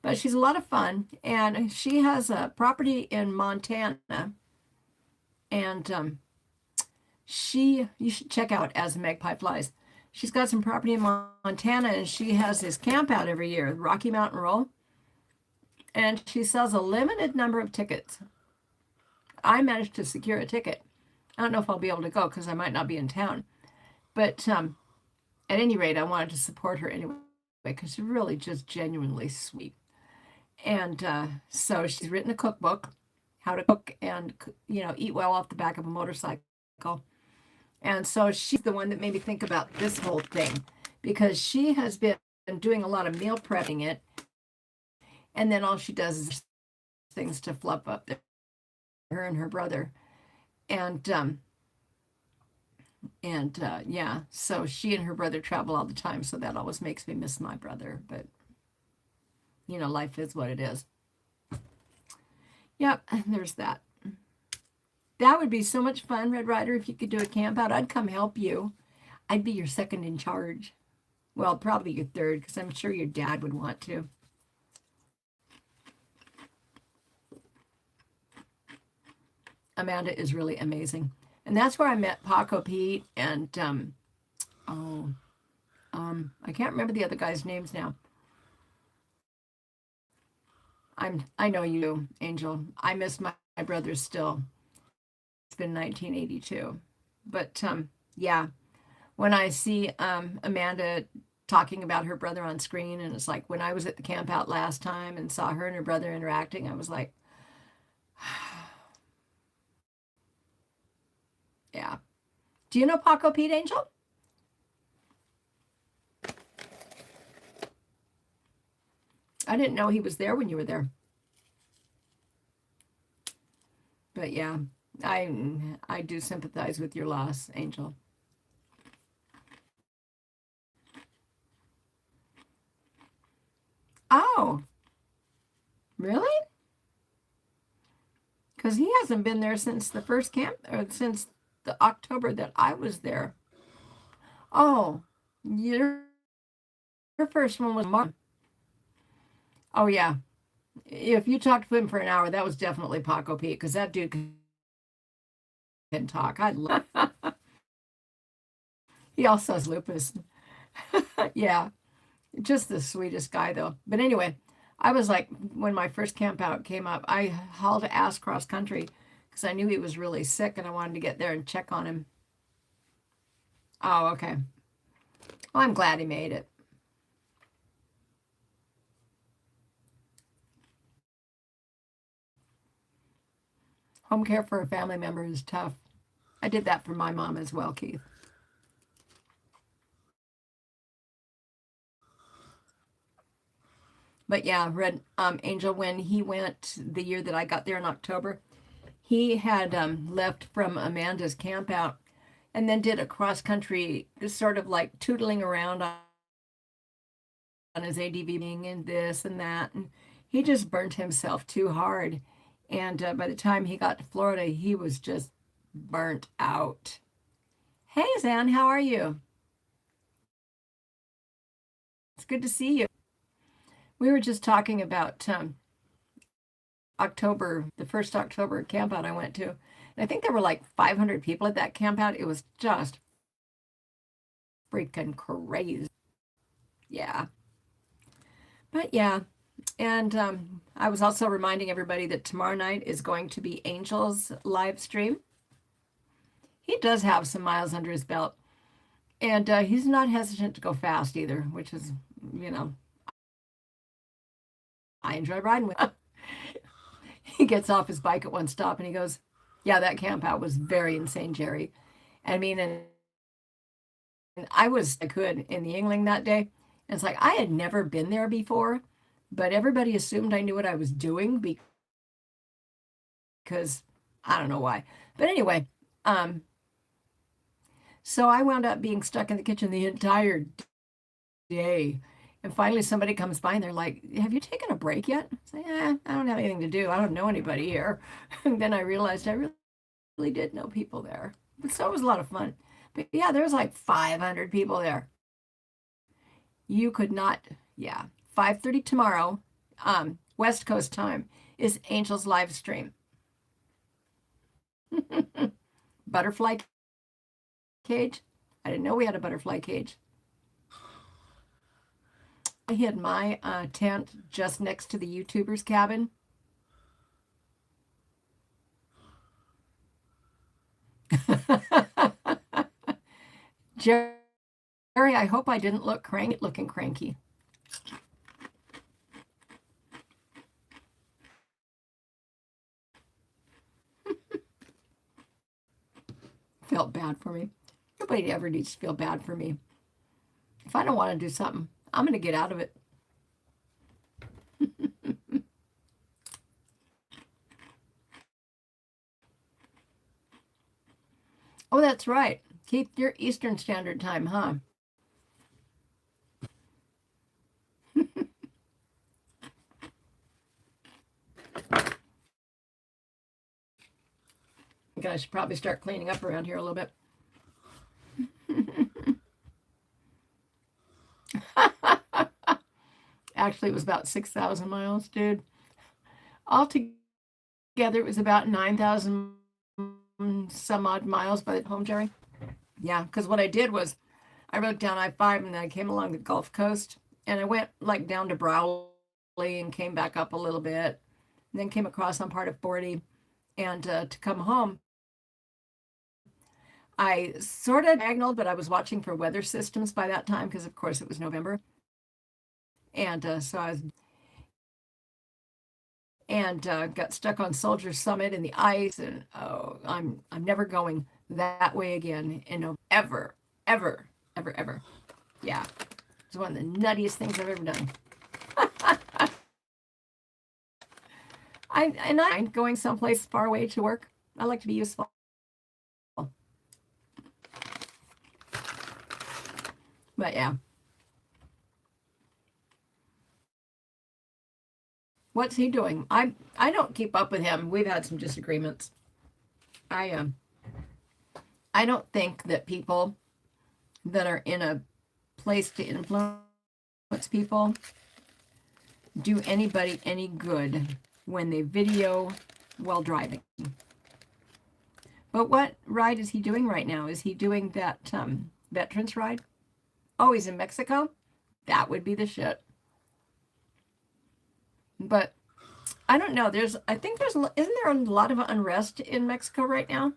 But she's a lot of fun, and she has a property in Montana, and you should check out As Magpie Flies. She's got some property in Montana, and she has this camp out every year, Rocky Mountain Roll, and she sells a limited number of tickets. I managed to secure a ticket. I don't know if I'll be able to go because I might not be in town, but at any rate, I wanted to support her anyway because she's really just genuinely sweet. And so she's written a cookbook, how to cook and, eat well off the back of a motorcycle. And so she's the one that made me think about this whole thing because she has been doing a lot of meal prepping it. And then all she does is things to fluff up her and her brother. And yeah, so she and her brother travel all the time. So that always makes me miss my brother. But life is what it is. Yep, there's that. That would be so much fun, Red Rider, if you could do a camp out. I'd come help you. I'd be your second in charge. Well, probably your third, because I'm sure your dad would want to. Amanda is really amazing. And that's where I met Paco Pete and, I can't remember the other guys' names now. I know you, Angel. I miss my brothers still. It's been 1982. But yeah, when I see Amanda talking about her brother on screen, and it's like when I was at the camp out last time and saw her and her brother interacting, I was like, yeah. Do you know Paco Pete, Angel? I didn't know he was there when you were there. But yeah, I do sympathize with your loss, Angel. Oh, Really? Because he hasn't been there since the first camp, or since the October that I was there. Oh, your first one was March. Oh yeah. If you talked to him for an hour, that was definitely Paco Pete, because that dude can talk. I love. He also has lupus. Yeah, just the sweetest guy though. But anyway, I was like, when my first camp out came up, I hauled ass cross country because I knew he was really sick and I wanted to get there and check on him. Oh, okay. Well, I'm glad he made it. Home care for a family member is tough. I did that for my mom as well, Keith. But yeah, Red Angel, when he went the year that I got there in October, he had left from Amanda's camp out and then did a cross country, sort of like tootling around on his ADV and this and that. And he just burnt himself too hard. And by the time he got to Florida, he was just burnt out. Hey, Zan, how are you? It's good to see you. We were just talking about October, the first October camp out I went to. And I think there were like 500 people at that camp out. It was just freaking crazy. Yeah. But yeah. And I was also reminding everybody that tomorrow night is going to be Angel's live stream. He does have some miles under his belt. And he's not hesitant to go fast either, which is, you know, I enjoy riding with him. He gets off his bike at one stop and he goes, yeah, that camp out was very insane, Jerry. I mean, and I was, I could in the Yingling that day. And it's like, I had never been there before, but everybody assumed I knew what I was doing because I don't know why. But anyway, so I wound up being stuck in the kitchen the entire day. And finally, somebody comes by and they're like, have you taken a break yet? I say, I don't have anything to do. I don't know anybody here. And then I realized I really did know people there. So it was a lot of fun. But yeah, there was like 500 people there. You could not, yeah. 5:30 tomorrow, West Coast time, is Angel's live stream. Butterfly cage. I didn't know we had a butterfly cage. I hid my tent just next to the YouTuber's cabin. Jerry, I hope I didn't look looking cranky. Felt bad for me. Nobody ever needs to feel bad for me. If I don't want to do something, I'm going to get out of it. Oh, that's right. Keep your Eastern Standard Time, huh? I should probably start cleaning up around here a little bit. Actually, it was about 6,000 miles, dude. Altogether, it was about 9,000 some odd miles by the home, Jerry. Yeah, because what I did was I rode down I-5 and then I came along the Gulf Coast and I went like down to Browley and came back up a little bit and then came across on part of 40. And to come home, I sort of diagonal, but I was watching for weather systems by that time because, of course, it was November. And so I was and got stuck on Soldier Summit in the ice, and oh, I'm never going that way again in November, ever, ever, ever, ever. Yeah, it's one of the nuttiest things I've ever done. I going someplace far away to work. I like to be useful. But yeah. What's he doing? I don't keep up with him. We've had some disagreements. I I don't think that people that are in a place to influence people do anybody any good when they video while driving. But what ride is he doing right now? Is he doing that veterans ride? Oh, he's in Mexico? That would be the shit. But I don't know. I think isn't there a lot of unrest in Mexico right now?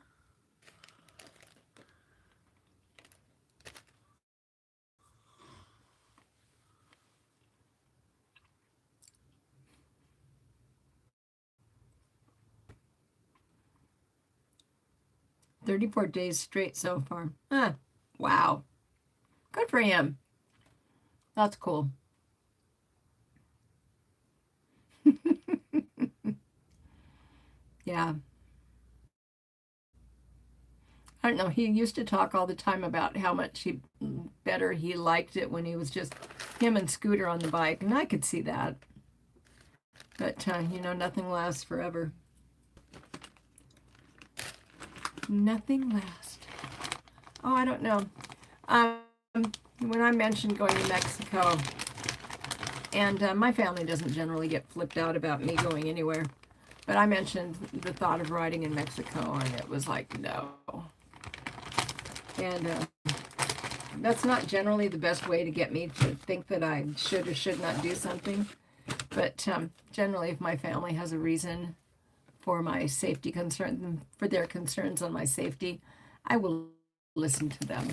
34 days straight so far. Huh. Wow. Good for him. That's cool. Yeah. I don't know. He used to talk all the time about how much better he liked it when he was just him and Scooter on the bike, and I could see that. But nothing lasts forever. Nothing lasts. Oh, I don't know. When I mentioned going to Mexico, and my family doesn't generally get flipped out about me going anywhere, but I mentioned the thought of riding in Mexico, and it was like, no. And that's not generally the best way to get me to think that I should or should not do something. But generally, if my family has a reason for my safety concern, for their concerns on my safety, I will listen to them.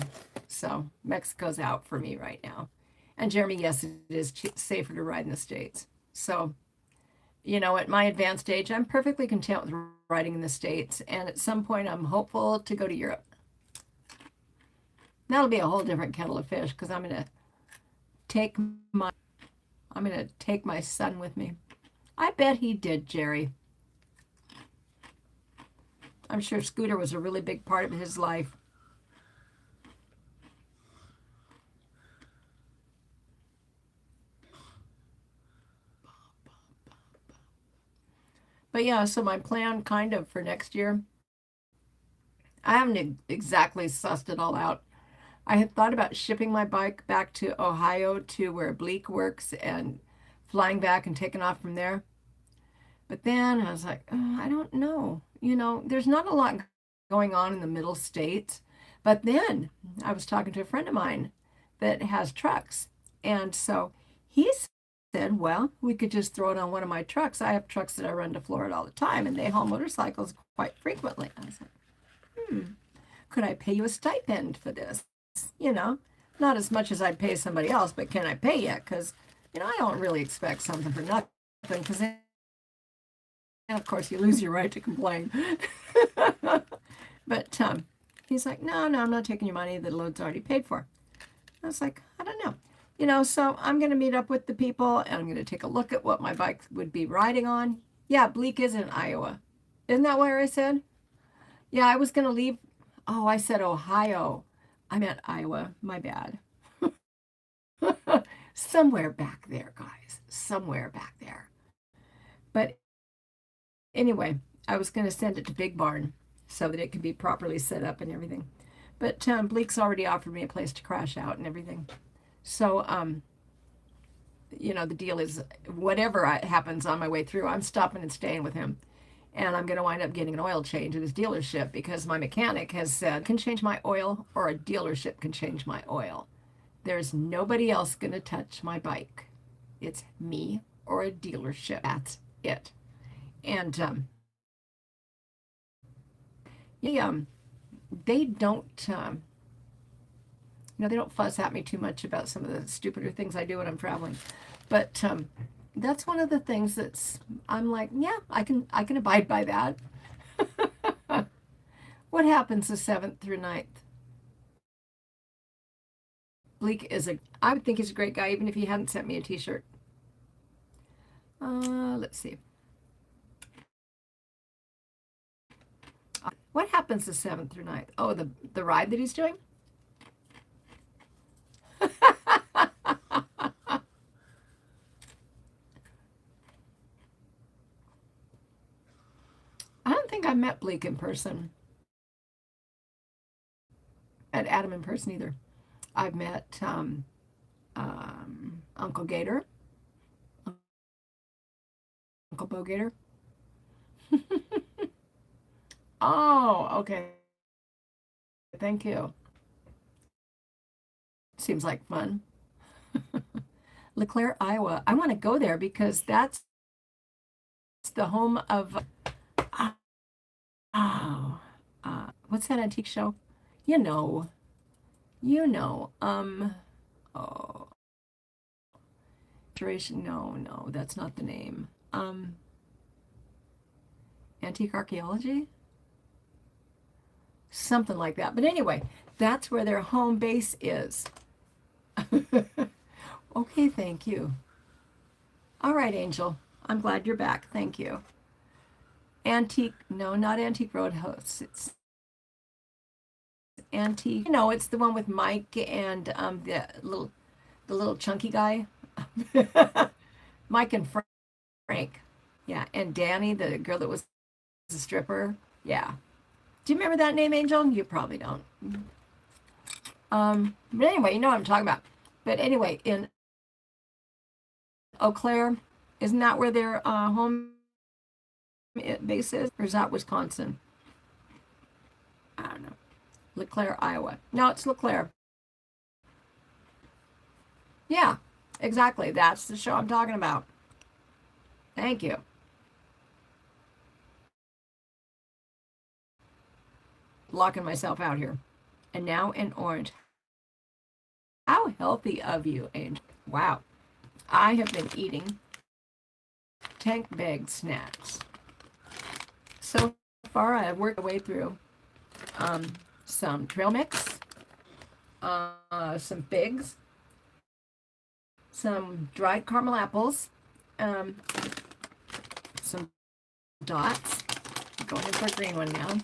So Mexico's out for me right now. And Jeremy, yes, it is safer to ride in the States. So, at my advanced age, I'm perfectly content with riding in the States. And at some point, I'm hopeful to go to Europe. That'll be a whole different kettle of fish because I'm gonna take my son with me. I bet he did, Jerry. I'm sure Scooter was a really big part of his life. But yeah, so my plan kind of for next year, I haven't exactly sussed it all out. I had thought about shipping my bike back to Ohio to where Bleak works and flying back and taking off from there. But then I was like, oh, I don't know. There's not a lot going on in the middle states. But then I was talking to a friend of mine that has trucks. And so he said, well, we could just throw it on one of my trucks. I have trucks that I run to Florida all the time, and they haul motorcycles quite frequently. I was like, could I pay you a stipend for this? Not as much as I'd pay somebody else, but can I pay you? Because, I don't really expect something for nothing. Because then, of course, you lose your right to complain. But he's like, no, I'm not taking your money. The load's already paid for. I was like, I don't know. So I'm going to meet up with the people, and I'm going to take a look at what my bike would be riding on. Yeah, Bleak is in Iowa. Isn't that where I said? Yeah, I was going to leave. Oh, I said Ohio. I meant Iowa. My bad. Somewhere back there, guys. Somewhere back there. But anyway, I was going to send it to Big Barn so that it could be properly set up and everything. But Bleak's already offered me a place to crash out and everything. So, the deal is whatever happens on my way through, I'm stopping and staying with him. And I'm going to wind up getting an oil change at his dealership because my mechanic has said, can change my oil or a dealership can change my oil. There's nobody else going to touch my bike. It's me or a dealership. That's it. And they don't, they don't fuss at me too much about some of the stupider things I do when I'm traveling. But that's one of the things I'm like, yeah, I can abide by that. What happens the 7th through 9th? Bleak I would think he's a great guy even if he hadn't sent me a t-shirt. Let's see. What happens the 7th through 9th? Oh, the ride that he's doing? think I met Bleak in person. Met Adam in person either. I've met Uncle Gator, Uncle Bo Gator. Oh, okay. Thank you. Seems like fun. LeClaire, Iowa. I want to go there because that's the home of oh, what's that antique show? You know, you know. Oh, duration. No, no, that's not the name. Antique archaeology, something like that. But anyway, that's where their home base is. Okay, thank you. All right, Angel. I'm glad you're back. Thank you. Antique, no, not Antique Roadhouse. It's Antique. No, it's the one with Mike and the little chunky guy. Mike and Frank. Yeah, and Danny, the girl that was a stripper. Yeah. Do you remember that name, Angel? You probably don't. But anyway, you know what I'm talking about. But anyway, in Eau Claire, isn't that where their home base is? Or is that Wisconsin? I don't know. LeClaire, Iowa. No, it's LeClaire. Yeah, exactly. That's the show I'm talking about. Thank you. Locking myself out here. And now in orange. How healthy of you, Angel. Wow. I have been eating tank bag snacks. So far, I have worked my way through some trail mix, some figs, some dried caramel apples, some dots. Going in for a green one now.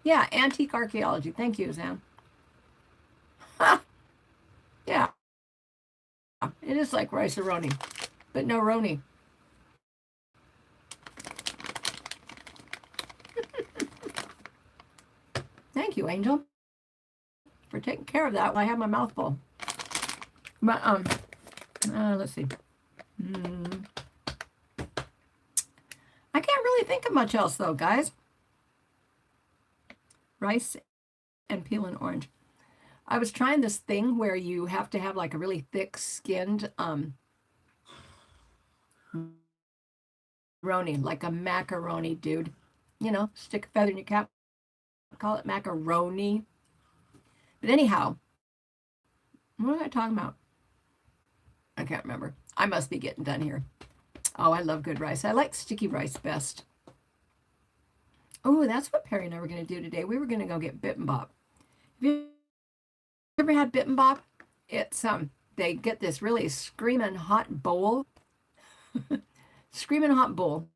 Yeah, antique archaeology. Thank you, Zan. Yeah, it is like rice-a-roni, but no roni. Thank you, Angel, for taking care of that while I have my mouth full. But let's see. I can't really think of much else though, guys. Rice and peel and orange. I was trying this thing where you have to have like a really thick skinned roni, like a macaroni, dude. You know, stick a feather in your cap, call it macaroni. But anyhow, what was I talking about? I can't remember. I must be getting done here. Oh, I love good rice. I like sticky rice best. Oh, that's what Perry and I were going to do today. We were going to go get bibimbap. Have you ever had bibimbap? It's they get this really screaming hot bowl. Screaming hot bowl.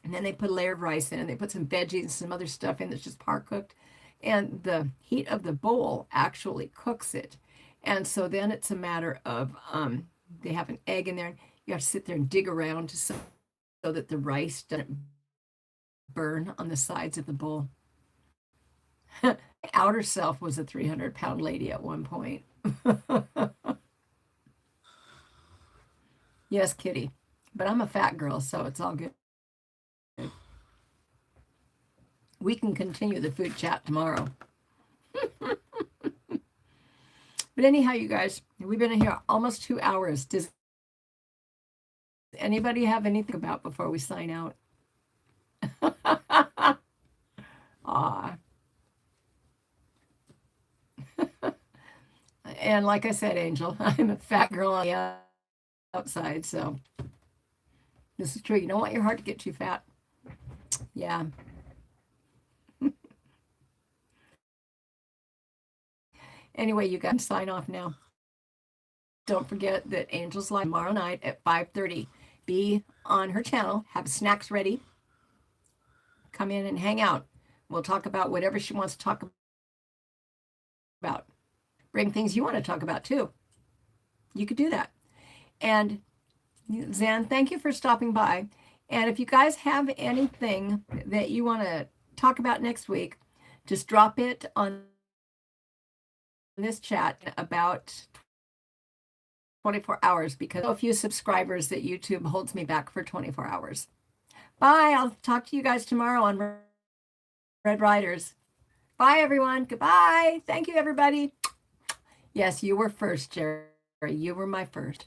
And then they put a layer of rice in and they put some veggies and some other stuff in that's just par cooked. And the heat of the bowl actually cooks it. And so then it's a matter of they have an egg in there. You have to sit there and dig around so that the rice doesn't burn on the sides of the bowl. Outer self was a 300-pound lady at one point. Yes, Kitty. But I'm a fat girl, so it's all good. We can continue the food chat tomorrow. But anyhow, you guys, we've been in here almost 2 hours. Does anybody have anything about before we sign out? Aw. And like I said, Angel, I'm a fat girl on the outside, so this is true. You don't want your heart to get too fat. Yeah. Anyway, you guys sign off now. Don't forget that Angel's live tomorrow night at 5:30. Be on her channel. Have snacks ready. Come in and hang out. We'll talk about whatever she wants to talk about. Bring things you want to talk about too. You could do that. And Zan, thank you for stopping by. And if you guys have anything that you want to talk about next week, just drop it on this chat about 24 hours, because a few subscribers that YouTube holds me back for 24 hours. Bye. I'll talk to you guys tomorrow on Red Riders. Bye, everyone. Goodbye. Thank you, everybody. Yes, you were first, Jerry. You were my first.